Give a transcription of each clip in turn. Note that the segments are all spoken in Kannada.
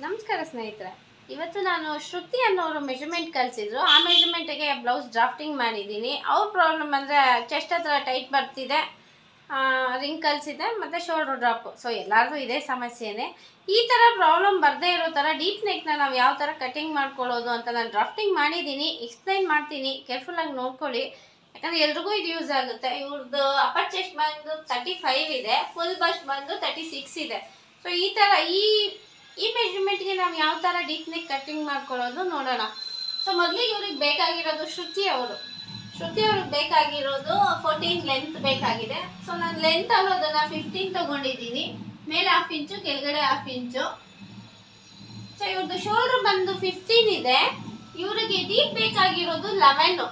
ನಮಸ್ಕಾರ ಸ್ನೇಹಿತರೆ. ಇವತ್ತು ನಾನು ಶ್ರುತಿ ಅನ್ನೋರು ಮೆಜರ್ಮೆಂಟ್ ಕಳಿಸಿದ್ರು. ಆ ಮೆಜರ್ಮೆಂಟಿಗೆ ಬ್ಲೌಸ್ ಡ್ರಾಫ್ಟಿಂಗ್ ಮಾಡಿದ್ದೀನಿ. ಅವ್ರ ಪ್ರಾಬ್ಲಮ್ ಅಂದರೆ ಚೆಸ್ಟ್ ಹತ್ರ ಟೈಟ್ ಬರ್ತಿದೆ, ರಿಂಕಲ್ಸ್ ಇದೆ ಮತ್ತು ಶೋಲ್ಡ್ರ್ ಡ್ರಾಪ್. ಸೊ ಎಲ್ಲರಿಗೂ ಇದೇ ಸಮಸ್ಯೆನೇ. ಈ ಥರ ಪ್ರಾಬ್ಲಮ್ ಬರದೇ ಇರೋ ಥರ ಡೀಪ್ ನೆಕ್ನ ನಾವು ಯಾವ ಥರ ಕಟಿಂಗ್ ಮಾಡ್ಕೊಳ್ಳೋದು ಅಂತ ನಾನು ಡ್ರಾಫ್ಟಿಂಗ್ ಮಾಡಿದ್ದೀನಿ. ಎಕ್ಸ್ಪ್ಲೈನ್ ಮಾಡ್ತೀನಿ, ಕೇರ್ಫುಲ್ಲಾಗಿ ನೋಡ್ಕೊಳ್ಳಿ, ಯಾಕಂದರೆ ಎಲ್ರಿಗೂ ಇದು ಯೂಸ್ ಆಗುತ್ತೆ. ಇವ್ರದ್ದು ಅಪ್ಪರ್ ಚೆಸ್ಟ್ ಬಂದು 35 ಇದೆ, ಫುಲ್ ಬಸ್ಟ್ ಬಂದು 36 ಇದೆ. ಸೊ ಈ ಮೆಜರ್ಮೆಂಟ್ಗೆ ನಾವು ಯಾವ ಥರ ಡೀಪ್ ನೆಕ್ ಕಟಿಂಗ್ ಮಾಡ್ಕೊಳ್ಳೋದು ನೋಡೋಣ. ಸೊ ಮೊದಲಿಗೆ ಇವ್ರಿಗೆ ಬೇಕಾಗಿರೋದು ಶ್ರುತಿ ಅವ್ರಿಗೆ ಬೇಕಾಗಿರೋದು 14 ಲೆಂತ್ ಬೇಕಾಗಿದೆ. ಸೊ ನಾನು ಲೆಂತ್ ಅನ್ನೋದನ್ನು 15 ತೊಗೊಂಡಿದ್ದೀನಿ. ಮೇಲೆ 1/2 ಇಂಚು, ಕೆಳಗಡೆ 1/2 ಇಂಚು. ಸೊ ಇವ್ರದ್ದು ಶೋಲ್ಡ್ರ್ ಬಂದು 15 ಇದೆ. ಇವ್ರಿಗೆ ಡೀಪ್ ಬೇಕಾಗಿರೋದು 11.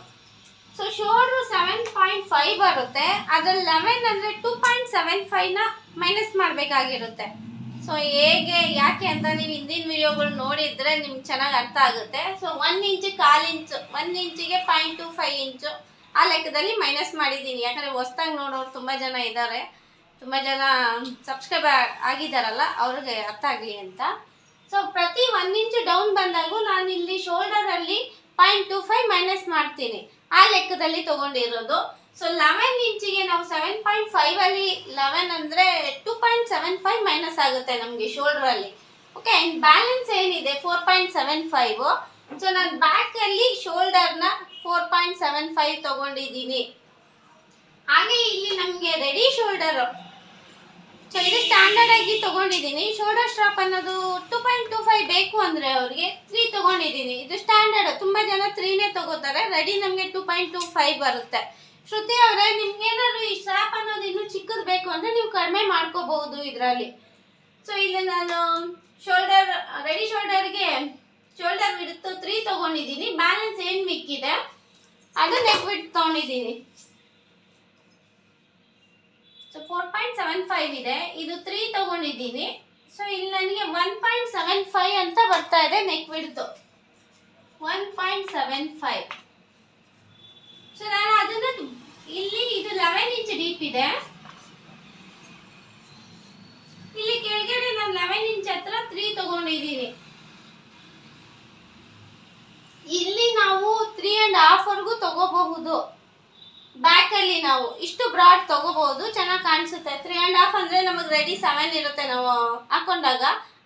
ಸೊ ಶೋಲ್ಡ್ರು 7.5 ಬರುತ್ತೆ. ಅದ್ರಲ್ಲಿ 11 ಅಂದರೆ 2.75ನ ಮೈನಸ್ ಮಾಡಬೇಕಾಗಿರುತ್ತೆ. ಸೊ ಹೇಗೆ ಯಾಕೆ ಅಂತ ನೀವು ಹಿಂದಿನ ವಿಡಿಯೋಗಳು ನೋಡಿದರೆ ನಿಮ್ಗೆ ಚೆನ್ನಾಗಿ ಅರ್ಥ ಆಗುತ್ತೆ. ಸೊ 1 ಇಂಚು 1/4 ಇಂಚು, 1 ಇಂಚಿಗೆ 0.25 ಇಂಚು ಆ ಲೆಕ್ಕದಲ್ಲಿ ಮೈನಸ್ ಮಾಡಿದ್ದೀನಿ. ಯಾಕಂದರೆ ಹೊಸ್ದಾಗಿ ನೋಡೋರು ತುಂಬ ಜನ ಇದ್ದಾರೆ, ತುಂಬ ಜನ ಸಬ್ಸ್ಕ್ರೈಬ್ ಆಗಿದ್ದಾರಲ್ಲ, ಅವ್ರಿಗೆ ಅರ್ಥ ಆಗಲಿ ಅಂತ. ಸೊ ಪ್ರತಿ 1 ಇಂಚು ಡೌನ್ ಬಂದಾಗೂ ನಾನು ಇಲ್ಲಿ ಶೋಲ್ಡರಲ್ಲಿ 0.25 ಮೈನಸ್ ಮಾಡ್ತೀನಿ. ಆ ಲೆಕ್ಕದಲ್ಲಿ ತೊಗೊಂಡಿರೋದು. ಸೊ 11 ಇಂಚಿಗೆ ನಾವು 7.5 ಅಲ್ಲಿ 11 ಅಂದರೆ 2.75 ಮೈನಸ್ ಆಗುತ್ತೆ ನಮಗೆ ಶೋಲ್ಡ್ರಲ್ಲಿ. ಓಕೆ, ಬ್ಯಾಲೆನ್ಸ್ ಏನಿದೆ 4.75. ಸೊ ನಾನು ಬ್ಯಾಕಲ್ಲಿ ಶೋಲ್ಡರ್ನ 4.75 ತೊಗೊಂಡಿದ್ದೀನಿ. ಹಾಗೆ ಇಲ್ಲಿ ನಮಗೆ ರೆಡಿ ಶೋಲ್ಡರು, ಸೊ ಇದು ಸ್ಟ್ಯಾಂಡರ್ಡ್ ಆಗಿ ತೊಗೊಂಡಿದ್ದೀನಿ. ಶೋಲ್ಡರ್ ಸ್ಟ್ರಾಪ್ ಅನ್ನೋದು 2.25 ಬೇಕು ಅಂದರೆ ಅವ್ರಿಗೆ 3 ತೊಗೊಂಡಿದ್ದೀನಿ. ಇದು ಸ್ಟ್ಯಾಂಡರ್ಡ್, ತುಂಬ ಜನ 3ನೇ ತೊಗೋತಾರೆ. ರೆಡಿ ನಮಗೆ 2.25 ಬರುತ್ತೆ. ಶ್ರುತಿ ಅವರೇ, ನಿಮ್ಗೇನಾದ್ರು ಈ ಸ್ಟ್ರಾಪ್ ಅನ್ನೋದು ಇನ್ನೂ ಚಿಕ್ಕದು ಬೇಕು ಅಂದರೆ ನೀವು ಕಡಿಮೆ ಮಾಡ್ಕೋಬಹುದು ಇದರಲ್ಲಿ. ಸೊ ಇಲ್ಲಿ ನಾನು ರೆಡಿ ಶೋಲ್ಡರ್ಗೆ ಶೋಲ್ಡರ್ ವಿಡ್ತ್ 3 ತೊಗೊಂಡಿದ್ದೀನಿ. ಬ್ಯಾಲೆನ್ಸ್ ಏನು ಮಿಕ್ಕಿದೆ ಅದು ನೆಕ್ ವಿಡ್ತ್ ತೊಗೊಂಡಿದ್ದೀನಿ. ಸೊ 4.75 ಇದೆ, ಇದು 3 ತೊಗೊಂಡಿದ್ದೀನಿ. ಸೊ ಇಲ್ಲಿ ನನಗೆ 1.75 ಅಂತ ಬರ್ತಾ ಇದೆ ನೆಕ್ ವಿಡ್ತ್, 1.75. ಸೊ ನಾನು ಅದನ್ನ ಇಲ್ಲಿ ಇದು 11 ಇಂಚ್ ಡೀಪ್ ಇದೆ. ಇಲ್ಲಿ ಕೆಳಗಡೆ ನಾನು 11 ಇಂಚ್ ಹತ್ರ 3 ತಗೊಂಡಿದ್ದೀನಿ. ಇಲ್ಲಿ ನಾವು 3.5 ವರೆಗೂ ತಗೋಬಹುದು. ಬ್ಯಾಕ್ ಅಲ್ಲಿ ನಾವು ಇಷ್ಟು ಬ್ರಾಡ್ ತಗೋಬಹುದು, ಚೆನ್ನಾಗಿ ಕಾಣಿಸುತ್ತೆ. 3.5 ಅಂದ್ರೆ ನಮಗೆ ರೆಡಿ 7 ಇರುತ್ತೆ, ನಾವು ಹಾಕೊಂಡಾಗ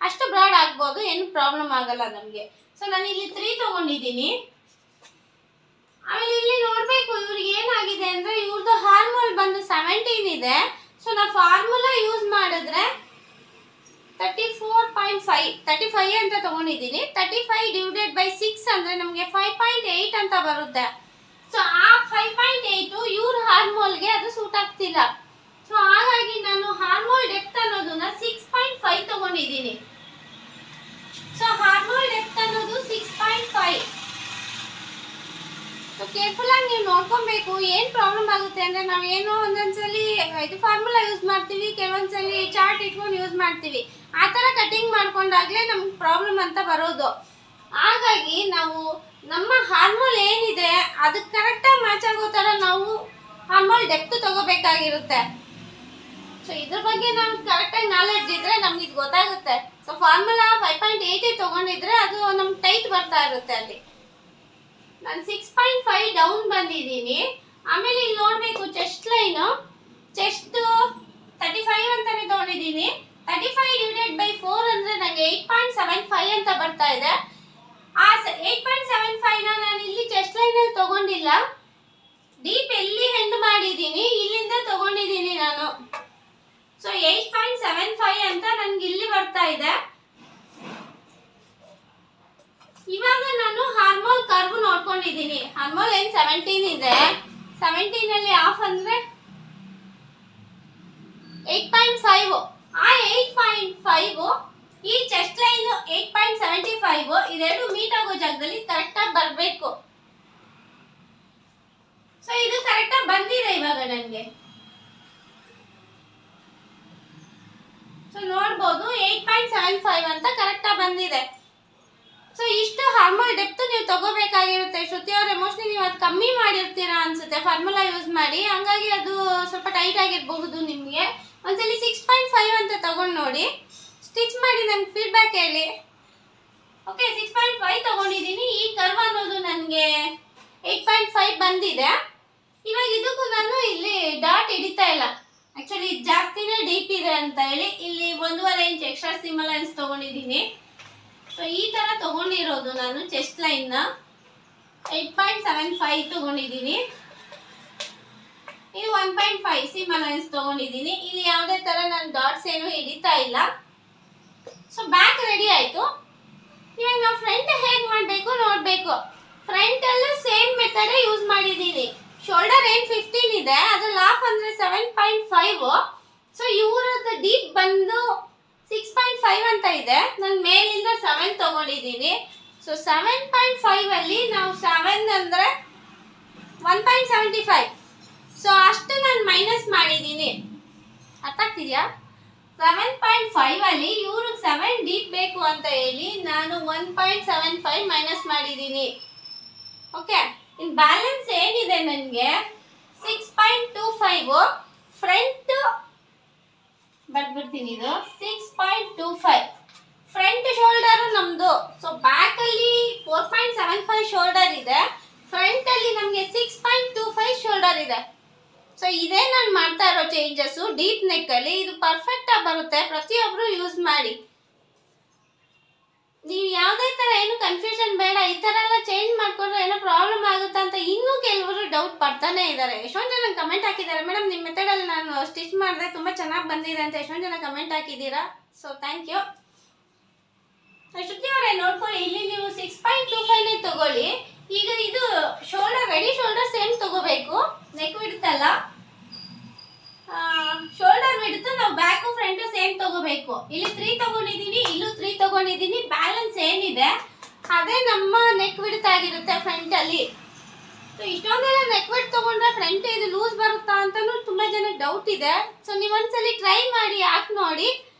ಅಷ್ಟು ಬ್ರಾಡ್ ಆಗ್ಬೋದು, ಏನು ಪ್ರಾಬ್ಲಮ್ ಆಗಲ್ಲ ನಮಗೆ. ಸೊ ನಾನು ಇಲ್ಲಿ 3 ತಗೊಂಡಿದ್ದೀನಿ. ಆಮೇಲೆ ಇಲ್ಲಿ ನೋಡಬೇಕು ಇವ್ರಿಗೆ ಏನಾಗಿದೆ ಅಂದರೆ ಇವ್ರದ್ದು ಹಾರ್ಮೋಲ್ ಬಂದು 17 ಇದೆ. ಸೊ ನಾವು ಫಾರ್ಮುಲಾ ಯೂಸ್ ಮಾಡಿದ್ರೆ 35 ಅಂತ ತೊಗೊಂಡಿದ್ದೀನಿ. 35 ಡಿವೈಡೆಡ್ ಬೈ 6 ಅಂದರೆ ನಮಗೆ 5.8 ಅಂತ ಬರುತ್ತೆ. ಸೊ ಆ 5.8 ಇವ್ರ ಹಾರ್ಮೋಲ್ಗೆ ಅದು ಸೂಟ್ ಆಗ್ತಿಲ್ಲ. ಸೊ ಹಾಗಾಗಿ ನಾನು ಹಾರ್ಮೋಲ್ ಡೆಪ್ತ್ ಅನ್ನೋದನ್ನ 6.5 ತೊಗೊಂಡಿದ್ದೀನಿ. ಸೊ ಹಾರ್ಮೋಲ್ ಡೆಪ್ತ್ ಅನ್ನೋದು 6.5. ಸೊ ಕೇರ್ಫುಲ್ ಆಗಿ ನೀವು ನೋಡ್ಕೊಬೇಕು. ಏನು ಪ್ರಾಬ್ಲಮ್ ಆಗುತ್ತೆ ಅಂದರೆ ನಾವೇನೋ ಒಂದೊಂದ್ಸಲಿ ಇದು ಫಾರ್ಮುಲಾ ಯೂಸ್ ಮಾಡ್ತೀವಿ, ಕೆಲವೊಂದ್ಸಲಿ ಚಾರ್ಟ್ ಇಟ್ಕೊಂಡು ಯೂಸ್ ಮಾಡ್ತೀವಿ. ಆ ಥರ ಕಟಿಂಗ್ ಮಾಡ್ಕೊಂಡಾಗಲೇ ನಮ್ಗೆ ಪ್ರಾಬ್ಲಮ್ ಅಂತ ಬರೋದು. ಹಾಗಾಗಿ ನಾವು ನಮ್ಮ ಹಾರ್ಮೋಲ್ ಏನಿದೆ ಅದಕ್ಕೆ ಕರೆಕ್ಟಾಗಿ ಮ್ಯಾಚ್ ಆಗೋ ಥರ ನಾವು ಹಾರ್ಮೋಲ್ ಡೆಪ್ತ್ ತೊಗೋಬೇಕಾಗಿರುತ್ತೆ. ಸೊ ಇದ್ರ ಬಗ್ಗೆ ನಮ್ಗೆ ಕರೆಕ್ಟಾಗಿ ನಾಲೆಡ್ಜ್ ಇದ್ದರೆ ನಮ್ಗೆ ಇದು ಗೊತ್ತಾಗುತ್ತೆ. ಸೊ ಫಾರ್ಮುಲಾ 5.8 ತೊಗೊಂಡಿದ್ರೆ ಅದು ನಮ್ಗೆ ಟೈಟ್ ಬರ್ತಾ ಇರುತ್ತೆ. ಅಲ್ಲಿ ನಾನು 6.5 ಡೌನ್ ಬಂದಿದ್ದೀನಿ. ಆಮೇಲೆ ಇಲ್ಲಿ ನೋಡಬೇಕು ಚೆಸ್ಟ್ ಲೈನು, ಚೆಸ್ಟ್ 35 ಅಂತಾನೆ ತೊಗೊಂಡಿದ್ದೀನಿ. 35 ಡಿವೈಡೆಡ್ ಬೈ 4 ಅಂದರೆ ನನಗೆ 8.75 ಅಂತ ಬರ್ತಾ ಇದೆ. ಆ 8.75ನ ನಾನು ಇಲ್ಲಿ ಚೆಸ್ಟ್ ಲೈನಲ್ಲಿ ತೊಗೊಂಡಿಲ್ಲ, ಡೀಪ್ ಎಲ್ಲಿ ಹೆಂಡ್ ಮಾಡಿದ್ದೀನಿ ಇಲ್ಲಿಂದ ತೊಗೊಂಡಿದ್ದೀನಿ ನಾನು. ಸೊ 8.75 ಅಂತ ನನಗೆ ಇಲ್ಲಿ ಬರ್ತಾ ಇದೆ. ಇವಾಗ ನಾನು ಹಾರ್ಮೋಲ್ ಕರ್ವ್ ನೋಡ್ಕೊಂಡಿದ್ದೀನಿ. ಹಾರ್ಮೋಲ್ ಏನು 17 ಇದೆ, 17 ಅಲ್ಲಿ ಹಾಫ್ ಅಂದರೆ 8.5. ಆ 8.5 ಈ ಚೆಸ್ಟ್ ಲೈನ್ 8.75 ಇದೆರಡು ಮೀಟ್ ಆಗೋ ಜಾಗದಲ್ಲಿ ಕರೆಕ್ಟಾಗಿ ಬರಬೇಕು. ಸೊ ಇದು ಕರೆಕ್ಟಾಗಿ ಬಂದಿದೆ ಇವಾಗ ನನಗೆ. ಸೊ ನೋಡ್ಬೋದು 8.75 ಅಂತ ಕರೆಕ್ಟಾಗಿ ಬಂದಿದೆ. ಸೊ ಇಷ್ಟು ಹಾರ್ಮೋಲ್ ಡೆಪ್ತ್ ನೀವು ತಗೋಬೇಕಾಗಿರುತ್ತೆ. ಶ್ರುತಿ ಅವರೇ, ಮೋಸ್ಟ್ಲಿ ನೀವು ಅದು ಕಮ್ಮಿ ಮಾಡಿರ್ತೀರಾ ಅನ್ಸುತ್ತೆ ಫಾರ್ಮುಲಾ ಯೂಸ್ ಮಾಡಿ, ಹಂಗಾಗಿ ಅದು ಸ್ವಲ್ಪ ಟೈಟ್ ಆಗಿರಬಹುದು ನಿಮಗೆ. ಒಂದ್ಸಲಿ 6.5 ಅಂತ ತಗೊಂಡು ನೋಡಿ, ಸ್ಟಿಚ್ ಮಾಡಿ ನನಗೆ ಫೀಡ್ಬ್ಯಾಕ್ ಹೇಳಿ. ಓಕೆ 6.5 ತಗೊಂಡಿದ್ದೀನಿ. ಈ ಕರ್ವ್ ಅನ್ನೋದು ನನಗೆ 8.5 ಬಂದಿದೆ. ಇವಾಗ ಇದಕ್ಕೂ ನಾನು ಇಲ್ಲಿ ಡಾಟ್ ಹಿಡಿತಾ ಇಲ್ಲ, ಆಕ್ಚುಲಿ ಇದು ಜಾಸ್ತಿನೇ ಡೀಪ್ ಇದೆ ಅಂತ ಹೇಳಿ ಇಲ್ಲಿ 1.5 ಇಂಚ್ ಎಕ್ಸ್ಟ್ರಾ ಸೀಮ್ ಅಲೈನ್ಸ್ ತಗೊಂಡಿದ್ದೀನಿ. ಸೊ ಈ ತರ ತಗೊಂಡಿರೋದು ನಾನು ಚೆಸ್ಟ್ ಲೈನ್ನ 8.75 ತಗೊಂಡಿದ್ದೀನಿ. ಇದು 1.5 ಸೀಮ್ ಅಲೈನ್ಸ್ ತಗೊಂಡಿದ್ದೀನಿ. ಇಲ್ಲಿ ಯಾವುದೇ ತರ ನಾನು ಡಾಟ್ಸ್ ಏನು ಹಿಡಿತಾ ಇಲ್ಲ. ಸೊ ಬ್ಯಾಕ್ ರೆಡಿ ಆಯ್ತು. ಇವಾಗ ನಾವು ಫ್ರಂಟ್ ಹೇಗೆ ಮಾಡಬೇಕು ನೋಡಬೇಕು. ಫ್ರಂಟ್ ಅಲ್ಲೂ ಸೇಮ್ ಮೆಥಡ್ ಯೂಸ್ ಮಾಡಿದ್ದೀನಿ. ಶೋಲ್ಡರ್ ಏನು 15 ಇದೆ, ಅದ್ರಲ್ಲಿ ಹಾಫ್ ಅಂದರೆ 7.5. ಸೊ ಇವ್ರದ್ದು ಡೀಪ್ ಬಂದು 6.5 ಅಂತ ಇದೆ. ನಾನು ಮೇಲಿಂದ 7 ತಗೊಂಡಿದ್ದೀನಿ. ಸೊ 7.5 ಅಲ್ಲಿ ನಾವು 7 ಅಂದರೆ 1.75. ಸೊ ಅಷ್ಟು ನಾನು ಮೈನಸ್ ಮಾಡಿದ್ದೀನಿ. ಅರ್ಥ ಆಗ್ತಿದೆಯಾ? 7.5 ಅಲ್ಲಿ ಇವ್ರಿಗೆ 7 ಡೀಪ್ ಬೇಕು ಅಂತ ಹೇಳಿ ನಾನು 1.75 ಮೈನಸ್ ಮಾಡಿದ್ದೀನಿ. ಓಕೆ, ಇನ್ ಬ್ಯಾಲೆನ್ಸ್ ಏನಿದೆ ನನಗೆ 6.25 ಫ್ರಂಟ್ ಬರ್ಬಿಡ್ತೀನಿ. ಇದು 6.25 ಫ್ರಂಟ್ ಶೋಲ್ಡರ್ ನಮ್ದು. ಸೊ ಬ್ಯಾಕ್ ಅಲ್ಲಿ 4.75 ಶೋಲ್ಡರ್ ಇದೆ, ಫ್ರಂಟ್ ಅಲ್ಲಿ ನಮಗೆ 6.25 ಶೋಲ್ಡರ್ ಇದೆ. ಸೊ ಇದೇ ನಾನು ಮಾಡ್ತಾ ಇರೋ ಚೇಂಜಸ್ ಡೀಪ್ ನೆಕ್ ಅಲ್ಲಿ. ಇದು ಪರ್ಫೆಕ್ಟ್ ಆಗಿ ಬರುತ್ತೆ, ಪ್ರತಿಯೊಬ್ರು ಯೂಸ್ ಮಾಡಿ. ನೀವು ಯಾವುದೇ ತರ ಏನು ಕನ್ಫ್ಯೂಷನ್ ಬೇಡ. ಈ ತರ ಎಲ್ಲ ಚೇಂಜ್ ಮಾಡ್ಕೊಂಡ್ರೆ ಏನೋ ಪ್ರಾಬ್ಲಮ್ ಆಗುತ್ತಾ ಅಂತ ಇನ್ನೂ ಕೆಲವರು ಡೌಟ್ ಪಡ್ತಾನೆ ಇದ್ದಾರೆ. ಎಷ್ಟೊಂದು ಜನ ಕಮೆಂಟ್ ಹಾಕಿದ್ದಾರೆ, ಮೇಡಮ್ ನಿಮ್ಮ ಮೆಥಡ್ ಅಲ್ಲಿ ನಾನು ಸ್ಟಿಚ್ ಮಾಡಿದೆ ತುಂಬಾ ಚೆನ್ನಾಗಿ ಬಂದಿದೆ ಅಂತ ಎಷ್ಟೊಂದು ಜನ ಕಮೆಂಟ್ ಹಾಕಿದ್ದೀರಾ. So thank you. ಶ್ರುತಿ ಅವರೇ ನೋಡ್ಕೊಳ್ಳಿ, ಇಲ್ಲಿ ನೀವು 6.25 ತಗೊಳ್ಳಿ. ಈಗ ಇದು ಶೋಲ್ಡರ್ ರೆಡಿ ಶೋಲ್ಡರ್ ಸೇಮ್ ತಗೋಬೇಕು. ನೆಕ್ ಬಿಡುತ್ತಲ್ಲ, ಶೋಲ್ಡರ್ ಬಿಡುತ್ತೆ, ನಾವು ಬ್ಯಾಕು ಫ್ರಂಟ್ ಸೇಮ್ ತಗೋಬೇಕು. ಇಲ್ಲಿ 3 ತಗೊಂಡಿದ್ದೀನಿ, ಇಲ್ಲೂ 3 ತಗೊಂಡಿದ್ದೀನಿ. ಬ್ಯಾಲೆನ್ಸ್ ಏನಿದೆ ಅದೇ ನಮ್ಮ ನೆಕ್ ಬಿಡುತ್ತ ಆಗಿರುತ್ತೆ ಫ್ರಂಟ್ ಅಲ್ಲಿ. ಸೊ ಇಷ್ಟೊಂದೆಲ್ಲ ನೆಕ್ ಬಿಡ್ ತಗೊಂಡ್ರೆ ಫ್ರಂಟ್ ಇದು ಲೂಸ್ ಬರುತ್ತಾ ಅಂತಾನು ತುಂಬಾ ಜನ ಡೌಟ್ ಇದೆ. ಸೊ ನೀವು ಒಂದ್ಸಲಿ ಟ್ರೈ ಮಾಡಿ, ಹಾಕಿ ನೋಡಿ,